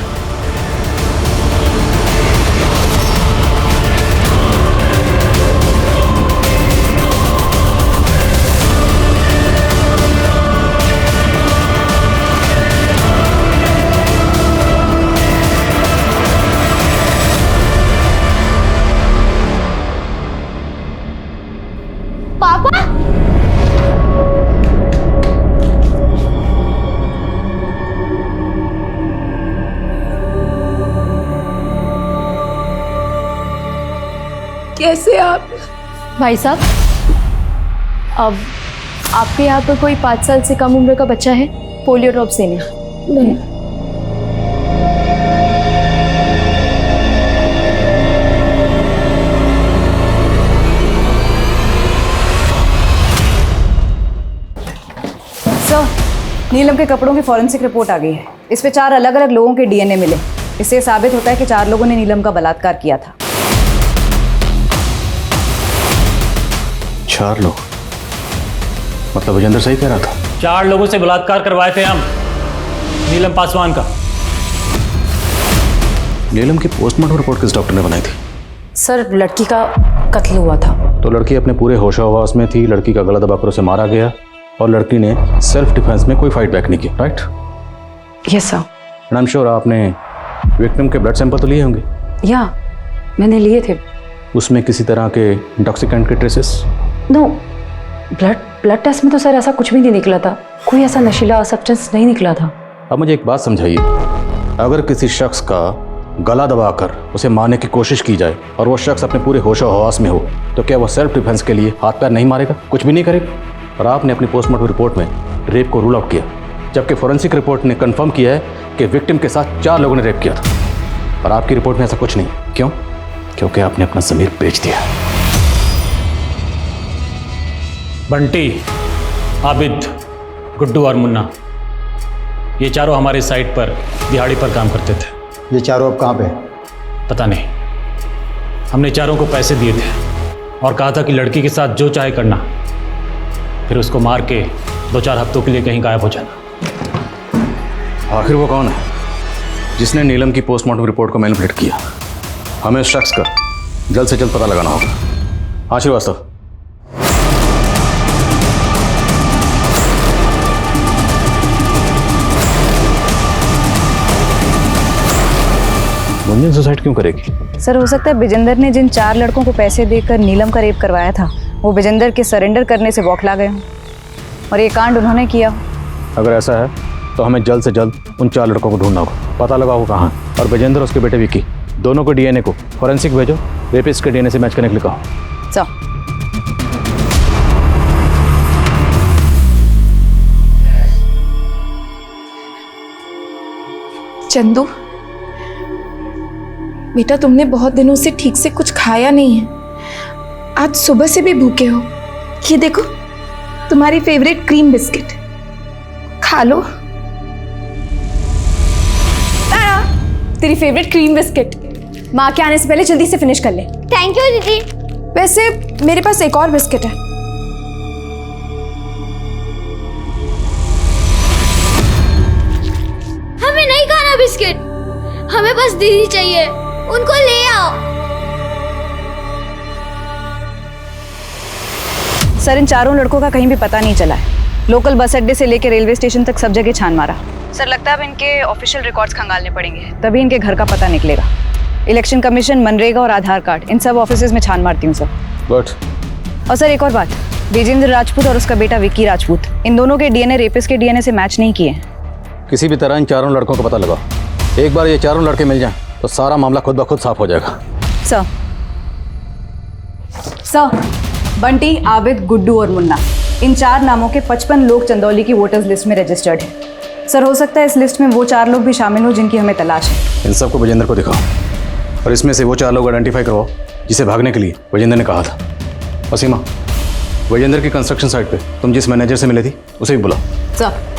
पापा, कैसे आप? भाई साहब, अब आपके यहाँ पर कोई 5 साल से कम उम्र का बच्चा है पोलियो ड्रॉप्स देने? नहीं। सर, नीलम के कपड़ों की फॉरेंसिक रिपोर्ट आ गई है। इस पे 4 अलग अलग लोगों के DNA मिले। इससे साबित होता है कि 4 लोगों ने नीलम का बलात्कार किया था। 4 लोग? मतलब विजेंद्र सही कह रहा था? 4 लोगों से बलात्कार करवाए थे हम नीलम पासवान का। नीलम की पोस्टमार्टम रिपोर्ट किस डॉक्टर ने बनाई थी? सर, लड़की का कत्ल हुआ था। तो लड़की अपने पूरे होशाहवास में थी, लड़की का गला दबाकर उसे मारा गया और लड़की ने सेल्फ डिफेंस में कोई फाइट बैक नहीं की, right? Yes sir. And I am sure आपने विक्टिम के ब्लड सैंपल तो लिए होंगे? या मैंने लिए थे। उसमें किसी तरह के इंटॉक्सिकेंट के ट्रेसेस? नो, ब्लड टेस्ट में तो सर ऐसा कुछ भी नहीं निकला था। कोई ऐसा नशीला सब्सटेंस नहीं निकला था। अब मुझे एक बात समझाइए, अगर किसी शख्स का गला दबाकर उसे मारने की कोशिश की जाए और वो शख्स अपने पूरे होश-ओ-हवास में हो, तो क्या वो सेल्फ डिफेंस के लिए हाथ पैर नहीं मारेगा, कुछ भी नहीं करेगा? और आपने अपनी पोस्टमार्टम रिपोर्ट में रेप को रूल आउट किया, जबकि फोरेंसिक रिपोर्ट ने कंफर्म किया है कि विक्टिम के साथ 4 लोगों ने रेप किया था। और आपकी रिपोर्ट में ऐसा कुछ नहीं। क्यों? क्योंकि आपने अपना ज़मीर बेच दिया। बंटी, आबिद, गुड्डू और मुन्ना, ये चारों हमारे साइट पर दिहाड़ी पर काम करते थे। ये चारों अब कहाँ पे? पता नहीं। हमने चारों को पैसे दिए थे और कहा था कि लड़की के साथ जो चाहे करना, फिर उसको मार के 2-4 हफ्तों के लिए कहीं गायब हो जाना। आखिर वो कौन है जिसने नीलम की पोस्टमार्टम रिपोर्ट को मैनिपुलेट किया? हमें उस शख्स का जल्द से जल्द पता लगाना होगा। हाँ श्रीवास्तव। गुंजन सुसाइड क्यों करेगी? सर हो सकता है विजेंदर ने जिन 4 लड़कों को पैसे देकर नीलम का रेप करवाया था, वो विजेंदर के सरेंडर करने से बौखला गए हों और ये कांड उन्होंने किया। अगर ऐसा है तो हमें जल्द से जल्द उन 4 लड़कों को ढूंढना होगा, पता लगाओ वो कहाँ है। और विजेंदर और उसके बेटे विक्की दोनों को डीएनए को फॉरेंसिक भेजो, रेपिस्ट के डीएनए से मैच करने के लिए कहो। चंदू बेटा, तुमने बहुत दिनों से ठीक से कुछ खाया नहीं है। आज सुबह से भी भूखे हो। ये देखो तुम्हारी फेवरेट क्रीम बिस्किट, खा लो। तेरी फेवरेट क्रीम बिस्किट माँ के आने से पहले जल्दी से फिनिश कर ले। थैंक यू दीदी। वैसे मेरे पास एक और बिस्किट है। हमें नहीं खाना बिस्किट, हमें बस दीदी चाहिए, उनको ले आओ। सर इन 4 लड़कों का कहीं भी पता नहीं चला है। लोकल बस अड्डे से लेकर रेलवे स्टेशन तक सब जगह छान मारा। सर लगता है अब इनके ऑफिशियल रिकॉर्ड्स खंगालने पड़ेंगे, तभी इनके घर का पता निकलेगा। इलेक्शन कमीशन, मनरेगा और आधार कार्ड, इन सब ऑफिसेज में छान मारती हूँ सर। गुड। और सर एक और बात, विजेंद्र राजपूत और उसका बेटा विक्की राजपूत, इन दोनों के डीएनए रेपिस्ट के डीएनए से मैच नहीं किए। किसी भी तरह इन 4 लड़कों को पता लगाओ। एक बार ये 4 लड़के मिल जाएं तो सारा मामला खुद ब खुद साफ हो जाएगा। सर बंटी, आबिद, गुड्डू और मुन्ना, इन 4 नामों के 55 लोग चंदौली की वोटर्स लिस्ट में रजिस्टर्ड हैं। सर हो सकता है इस लिस्ट में वो 4 लोग भी शामिल हो जिनकी हमें तलाश है। इन सबको विजेंद्र को दिखाओ और इसमें से वो 4 लोग आइडेंटिफाई करवाओ जिसे भागने के लिए विजेंद्र ने कहा था। और सीमा, विजेंद्र की कंस्ट्रक्शन साइट पे तुम जिस मैनेजर से मिले थी उसे भी बुलाओ। सर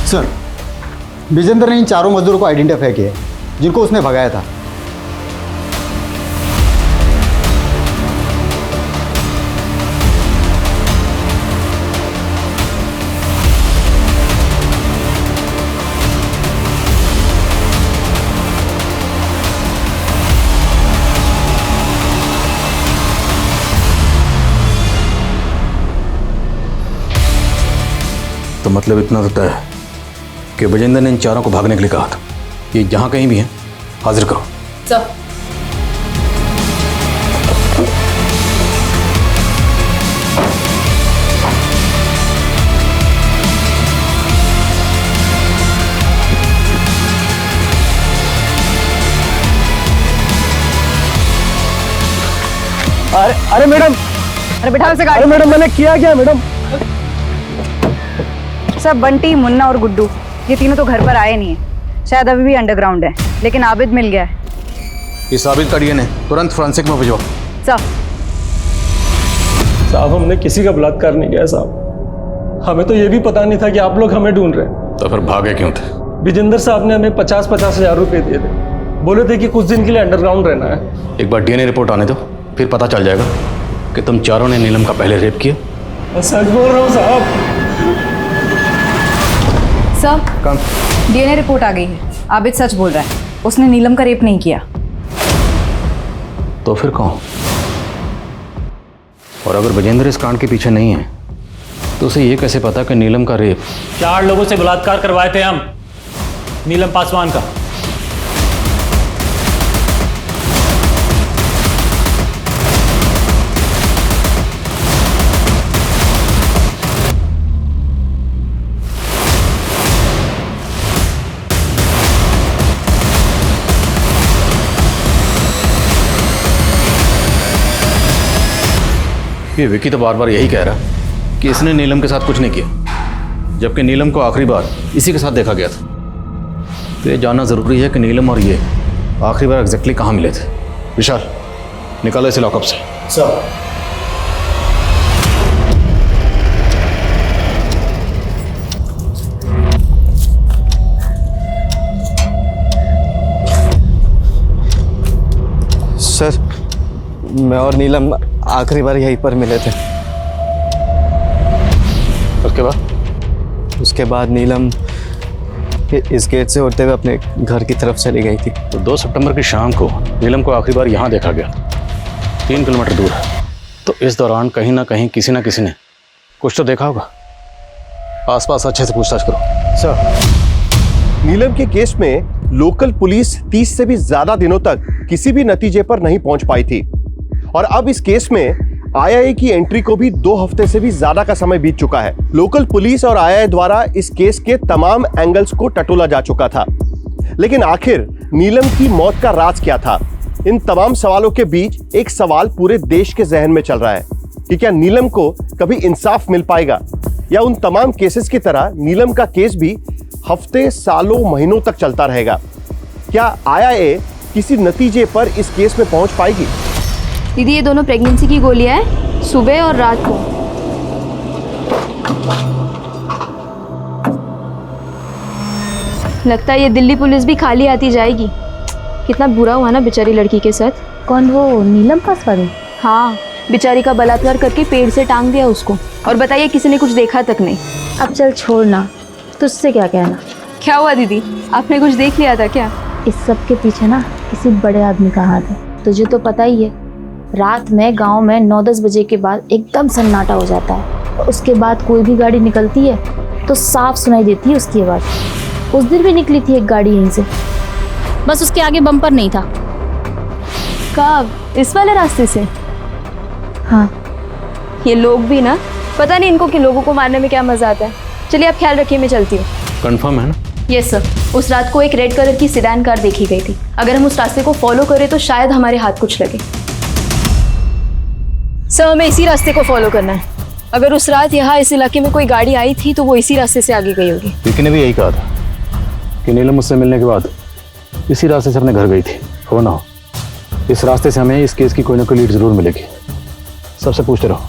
सर विजेंद्र ने इन 4 मजदूरों को आइडेंटिफाई किया जिनको उसने भगाया था। तो मतलब इतना तो तय है कि विजेंद्र ने इन 4 को भागने के लिए कहा था। ये जहां कहीं भी हैं हाजिर करो। सर अरे मैडम, अरे बिठाओ इसे गाड़ी। अरे मैडम मैंने किया क्या मैडम? सर बंटी, मुन्ना और गुड्डू ये तीनों तो घर पर आए नहीं है, शायद अभी भी अंडरग्राउंड है, लेकिन आबिद मिल गया है। इस आबिद का डीएनए तुरंत फोरेंसिक में भिजवाओ। साहब हमने किसी का बलात्कार नहीं किया साहब, हमें तो ये भी पता नहीं था कि आप लोग हमें ढूंढ रहे हैं। तो फिर भागे क्यों थे? विजेंद्र साहब ने हमें 50-50 हज़ार रुपए दिए थे, बोले थे कि कुछ दिन के लिए अंडरग्राउंड रहना है। एक बार डीएनए रिपोर्ट आने दो, फिर पता चल जाएगा कि तुम 4 ने नीलम का पहले रेप किया। सच बोल रहा हूँ साहब। सर डीएनए रिपोर्ट आ गई है, आबिद सच बोल रहा है, उसने नीलम का रेप नहीं किया। तो फिर कौन? और अगर विजेंद्र इस कांड के पीछे नहीं है तो उसे ये कैसे पता कि नीलम का रेप? 4 लोगों से बलात्कार करवाए थे हम, नीलम पासवान का। ये विकी तो बार बार यही कह रहा कि इसने नीलम के साथ कुछ नहीं किया, जबकि नीलम को आखिरी बार इसी के साथ देखा गया था। तो ये जानना जरूरी है कि नीलम और ये आखिरी बार एग्जैक्टली कहाँ मिले थे। विशाल, निकालो इसे लॉकअप से। सर मैं और नीलम आखिरी बार यहीं पर मिले थे। उसके बाद नीलम इस गेट से होते हुए अपने घर की तरफ चली गई थी। तो 2 सितंबर की शाम को नीलम को आखिरी बार यहाँ देखा गया, 3 किलोमीटर दूर है। तो इस दौरान कहीं ना कहीं किसी ना किसी ने कुछ तो देखा होगा। आसपास अच्छे से पूछताछ करो। सर, नीलम के केस में लोकल पुलिस 30 से भी ज्यादा दिनों तक किसी भी नतीजे पर नहीं पहुंच पाई थी और अब इस केस में आईआईए की एंट्री को भी 2 हफ्ते से भी ज्यादा का समय बीत चुका है। लोकल पुलिस और आईआईए द्वारा इस केस के तमाम एंगल्स को टटोला जा चुका था, लेकिन आखिर नीलम की मौत का राज क्या था? इन तमाम सवालों के बीच एक सवाल पूरे देश के जहन में चल रहा है कि क्या नीलम को कभी इंसाफ मिल पाएगा या उन तमाम केसेस की तरह नीलम का केस भी हफ्ते, सालों, महीनों तक चलता रहेगा? क्या आईआईए किसी नतीजे पर इस केस में पहुंच पाएगी? दीदी, ये दोनों प्रेगनेंसी की गोलियां हैं, सुबह और रात को। लगता है ये दिल्ली पुलिस भी खाली आती जाएगी। कितना बुरा हुआ ना बेचारी लड़की के साथ। कौन, वो नीलम पासवान? हाँ, बेचारी का बलात्कार करके पेड़ से टांग दिया उसको, और बताइए किसी ने कुछ देखा तक नहीं। अब चल छोड़ना, तुझसे क्या कहना। क्या हुआ दीदी, आपने कुछ देख लिया था क्या? इस सब के पीछे ना किसी बड़े आदमी का हाथ है, तुझे तो पता ही है। रात में गांव में 9-10 बजे के बाद एकदम सन्नाटा हो जाता है और उसके बाद कोई भी गाड़ी निकलती है तो साफ सुनाई देती है उसकी आवाज़। उस दिन भी निकली थी एक गाड़ी यहीं से, बस उसके आगे बम्पर नहीं था। कब? इस वाले रास्ते से? हाँ। ये लोग भी ना, पता नहीं इनको कि लोगों को मारने में क्या मजा आता है। चलिए आप ख्याल रखिए, मैं चलती हूँ। कंफर्म है ना? Yes sir. उस रात को एक रेड कलर की सेडान कार देखी गई थी। अगर हम उस रास्ते को फॉलो करें तो शायद हमारे हाथ कुछ लगे। सर, हमें इसी रास्ते को फॉलो करना है। अगर उस रात यहाँ इस इलाके में कोई गाड़ी आई थी तो वो इसी रास्ते से आगे गई होगी। विकी ने भी यही कहा था कि नीलम मुझसे मिलने के बाद इसी रास्ते से अपने घर गई थी। हो ना हो, इस रास्ते से हमें इस केस की कोई ना कोई लीड जरूर मिलेगी। सबसे पूछते रहो।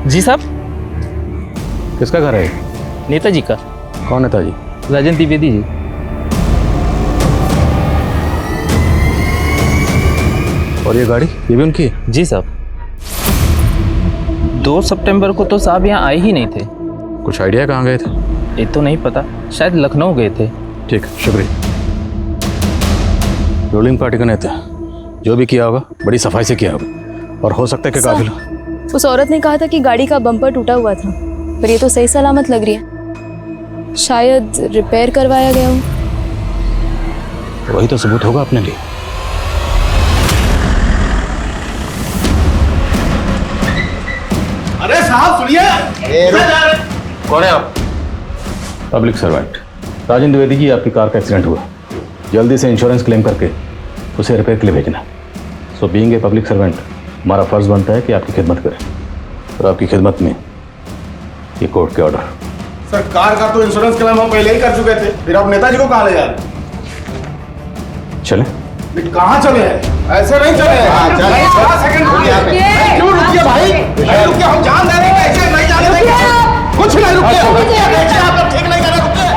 जी साहब। किसका घर है? नेताजी का। कौन नेताजी? राजन द्विवेदी जी। और ये गाड़ी, ये भी उनकी है? जी साहब। 2 सितंबर को तो साहब यहाँ आए ही नहीं थे। कुछ आइडिया कहाँ गए थे? ये तो नहीं पता, शायद लखनऊ गए थे। ठीक, शुक्रिया। रूलिंग पार्टी का नेता, जो भी किया होगा बड़ी सफाई से किया होगा, और हो सकता है कि काफिला। उस औरत ने कहा था कि गाड़ी का बम्पर टूटा हुआ था, पर ये तो सही सलामत लग रही है। शायद रिपेयर करवाया गया हो। वही तो सबूत होगा अपने लिए। अरे साहब सुनिए। कौन है आप? पब्लिक सर्वेंट राजन द्विवेदी जी। आपकी कार का एक्सीडेंट हुआ, जल्दी से इंश्योरेंस क्लेम करके उसे रिपेयर के लिए भेजना। So being a public servant, हमारा फर्ज बनता है कि आपकी खिदमत करें, और आपकी खिदमत में ये कोर्ट के ऑर्डर। सर, कार का तो इंश्योरेंस क्लेम हम पहले ही कर चुके थे, फिर आप नेताजी को कहाँ ले जा रहे? चलें? कहाँ चले हैं? ऐसे नहीं चले हैं। सेकंड क्यों रुकिए भाई? नहीं रुकिए, हम जान दे रहे हैं, ऐसे नहीं जाने देंगे। कुछ नहीं, रुकिए। आप ठीक नहीं कर रहे, रुकिए।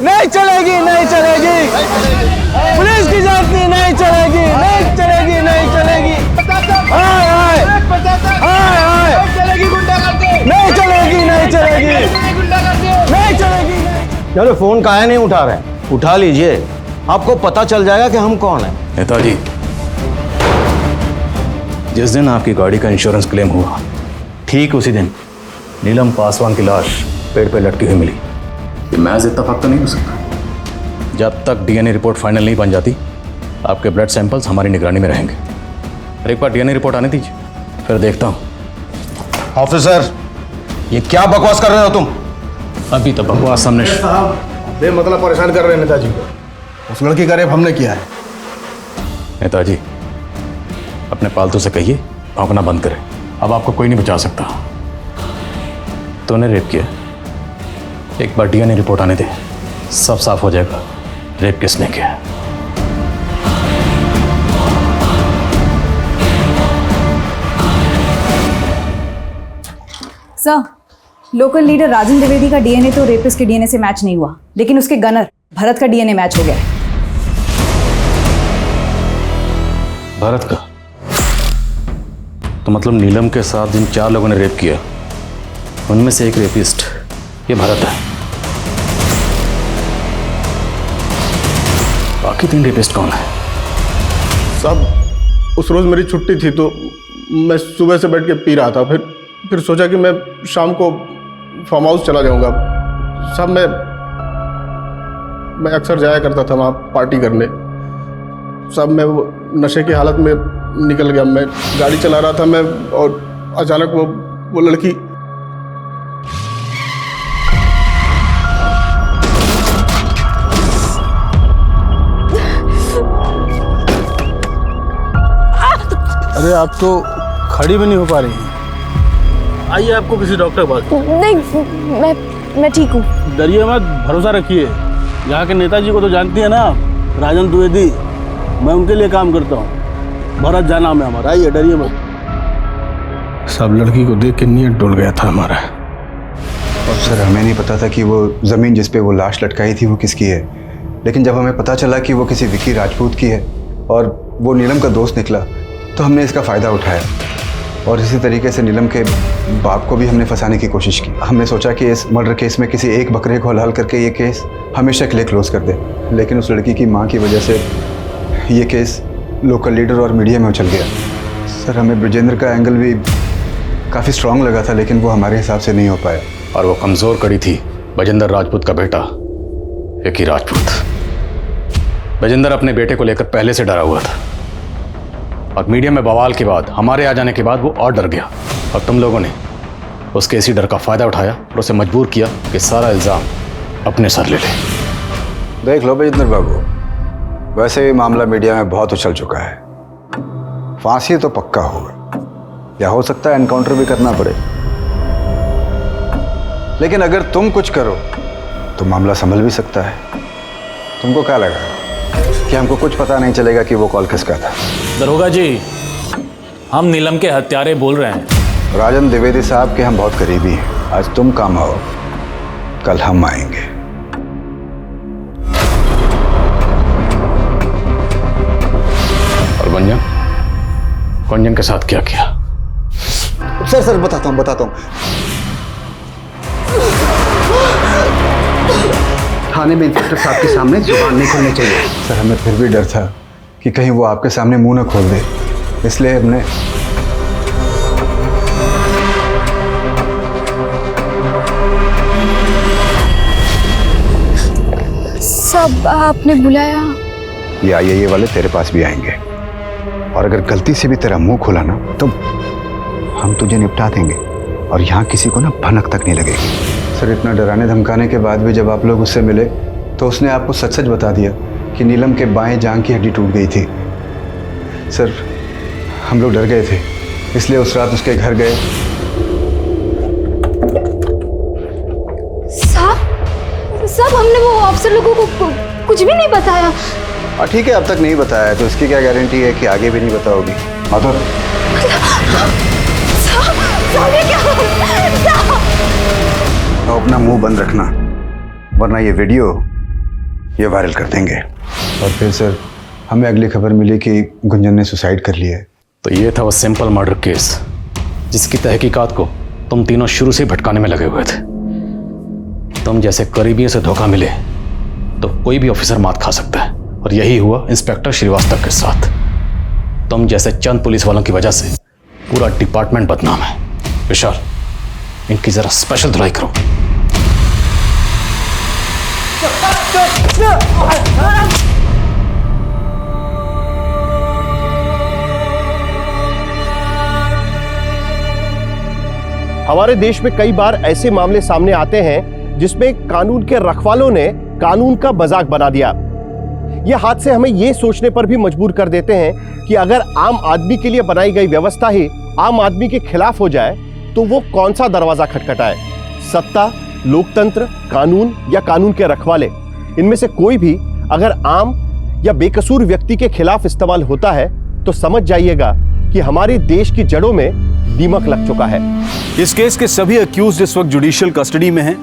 नहीं चलेगी, नहीं चलेगी। पुलिस की जाती नहीं चलेगी, नहीं चलेगी, नहीं चलेगी। नहीं चलेगी, नहीं चलेगी, नहीं चलेगी। चलो, फोन काहे नहीं उठा रहे हैं? उठा लीजिए, आपको पता चल जाएगा कि हम कौन हैं। नेताजी, जिस दिन आपकी गाड़ी का इंश्योरेंस क्लेम हुआ, ठीक उसी दिन नीलम पासवान की लाश पेड़ पे लटकी हुई मिली। ये महज इत्तेफाक तो नहीं हो सकता। जब तक डीएनए रिपोर्ट फाइनल नहीं बन जाती, आपके ब्लड सैंपल्स हमारी निगरानी में रहेंगे। और एक बार डीएनए रिपोर्ट आने दीजिए, फिर देखता हूँ। ऑफिसर, ये क्या बकवास कर रहे हो तुम? अभी तो बकवास सामने। साहब, बेमतलब परेशान कर रहे हैं नेताजी को। उस लड़की का रेप हमने किया है। नेताजी, अपने पालतू से कहिए भौंकना बंद करें। अब आपको कोई नहीं बचा सकता। तूने रेप किया, एक बार डीएनए रिपोर्ट आने दे, सब साफ हो जाएगा रेप किसने किया है। सर, लोकल लीडर राजन द्विवेदी का डीएनए तो रेपिस्ट के डीएनए से मैच नहीं हुआ, लेकिन उसके गनर भरत का डीएनए मैच हो गया है। भरत का? तो मतलब नीलम के साथ जिन 4 लोगों ने रेप किया उनमें से एक रेपिस्ट ये भरत है। बाकी 3 रेपिस्ट कौन है? साहब, उस रोज मेरी छुट्टी थी तो मैं सुबह से बैठ के पी रहा था, फिर सोचा कि मैं शाम को फार्म हाउस चला जाऊंगा। साहब, मैं अक्सर जाया करता था वहाँ पार्टी करने। साहब, मैं वो नशे की हालत में निकल गया। मैं गाड़ी चला रहा था मैं, और अचानक वो लड़की अरे आप तो खड़ी भी नहीं हो पा रही हैं। आइए आपको किसी डॉक्टर के पास। नहीं, मैं ठीक हूँ। डरिए मत, भरोसा रखिए। यहाँ के नेताजी को तो जानती है ना, राजन द्विवेदी। मैं उनके लिए काम करता हूँ। भरत जा नाम है हमारा। आइए, डरिए मत। सब लड़की को देख के नीयत डोल गया था हमारा। और सर, हमें नहीं पता था कि वो ज़मीन जिस पे वो लाश लटकाई थी वो किसकी है। लेकिन जब हमें पता चला कि वो किसी विकी राजपूत की है और वो नीलम का दोस्त निकला, तो हमने इसका फ़ायदा उठाया। और इसी तरीके से नीलम के बाप को भी हमने फंसाने की कोशिश की। हमने सोचा कि इस मर्डर केस में किसी एक बकरे को हलाल करके ये केस हमेशा के लिए क्लोज कर दे। लेकिन उस लड़की की माँ की वजह से ये केस लोकल लीडर और मीडिया में उछल गया। सर, हमें ब्रजेंद्र का एंगल भी काफ़ी स्ट्रांग लगा था, लेकिन वो हमारे हिसाब से नहीं हो पाया। और वो कमज़ोर कड़ी थी ब्रजेंद्र राजपूत का बेटा विकी राजपूत। ब्रजेंद्र अपने बेटे को लेकर पहले से डरा हुआ था, और मीडिया में बवाल के बाद, हमारे आ जाने के बाद वो और डर गया। और तुम लोगों ने उसके इसी डर का फ़ायदा उठाया और उसे मजबूर किया कि सारा इल्ज़ाम अपने सर ले ले। देख लो ब्रजेंद्र बाबू, वैसे भी मामला मीडिया में बहुत उछल चुका है। फांसी तो पक्का होगा, या हो सकता है एनकाउंटर भी करना पड़े। लेकिन अगर तुम कुछ करो तो मामला संभल भी सकता है। तुमको क्या लगा कि हमको कुछ पता नहीं चलेगा कि वो कॉल किसका था? दरोगा जी, हम नीलम के हत्यारे बोल रहे हैं। राजन द्विवेदी साहब के हम बहुत करीबी हैं। आज तुम काम आओ, कल हम आएंगे। और गुंजन के साथ क्या किया? सर बताता हूँ। थाने में इंस्पेक्टर साहब के सामने जुबान नहीं खोलनी चाहिए। सर, हमें फिर भी डर था कि कहीं वो आपके सामने मुंह न खोल दे, इसलिए हमने सब आपने बुलाया? ये आईए वाले तेरे पास भी आएंगे, और अगर गलती से भी तेरा मुंह खोला ना तो हम तुझे निपटा देंगे, और यहाँ किसी को ना भनक तक नहीं लगेगी। सर, इतना डराने धमकाने के बाद भी जब आप लोग उससे मिले तो उसने आपको सच सच बता दिया कि नीलम के बाएं जांघ की हड्डी टूट गई थी। सर, हम लोग डर गए थे, इसलिए उस रात उसके घर गए। साहब, हमने वो अफसर लोगों को कुछ भी नहीं बताया। ठीक है, अब तक नहीं बताया तो इसकी क्या गारंटी है कि आगे भी नहीं बताओगी? माधव, तो अपना मुंह बंद रखना, वरना ये वीडियो ये वायरल कर देंगे। और फिर सर, हमें अगली खबर मिली कि गुंजन ने सुसाइड कर लिया है। तो ये था वो सिंपल मर्डर केस जिसकी तहकीकात को तुम तीनों शुरू से भटकाने में लगे हुए थे। तुम जैसे करीबियों से धोखा मिले तो कोई भी ऑफिसर मात खा सकता है, और यही हुआ इंस्पेक्टर श्रीवास्तव के साथ। तुम जैसे चंद पुलिस वालों की वजह से पूरा डिपार्टमेंट बदनाम है। विशाल, इनकी जरा स्पेशल धुलाई करो। हमारे देश में कई बार ऐसे मामले सामने आते हैं जिसमें कानून के रखवालों ने कानून का मजाक बना दिया। ये हादसे हमें ये सोचने पर भी मजबूर कर देते हैं कि अगर आम आदमी के लिए बनाई गई व्यवस्था ही आम आदमी के खिलाफ हो जाए तो वो कौन सा दरवाजा खटखटाए। सत्ता लोकतंत्र, कानून या कानून के रखवाले, इनमें से कोई भी अगर आम या बेकसूर व्यक्ति के खिलाफ इस्तेमाल होता है तो समझ जाइएगा कि हमारे देश की जड़ों में दीमक लग चुका है। इस केस के सभी अक्यूज्ड इस वक्त जुडिशियल कस्टडी में हैं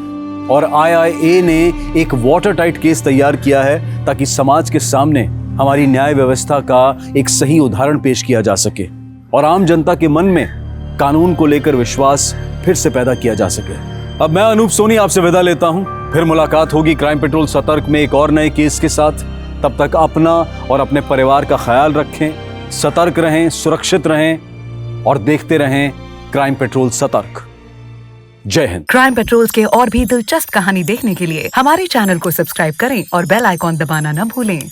और IIA ने एक वाटर टाइट केस तैयार किया है ताकि समाज के सामने हमारी न्याय व्यवस्था का एक सही उदाहरण पेश किया जा सके और आम जनता के मन में कानून को लेकर विश्वास फिर से पैदा किया जा सके। अब मैं अनूप सोनी आपसे विदा लेता हूं, फिर मुलाकात होगी क्राइम पेट्रोल सतर्क में एक और नए केस के साथ। तब तक अपना और अपने परिवार का ख्याल रखें, सतर्क रहें, सुरक्षित रहें और देखते रहें क्राइम पेट्रोल सतर्क। जय हिंद। क्राइम पेट्रोल के और भी दिलचस्प कहानी देखने के लिए हमारे चैनल को सब्सक्राइब करें और बेल आइकॉन दबाना न भूलें।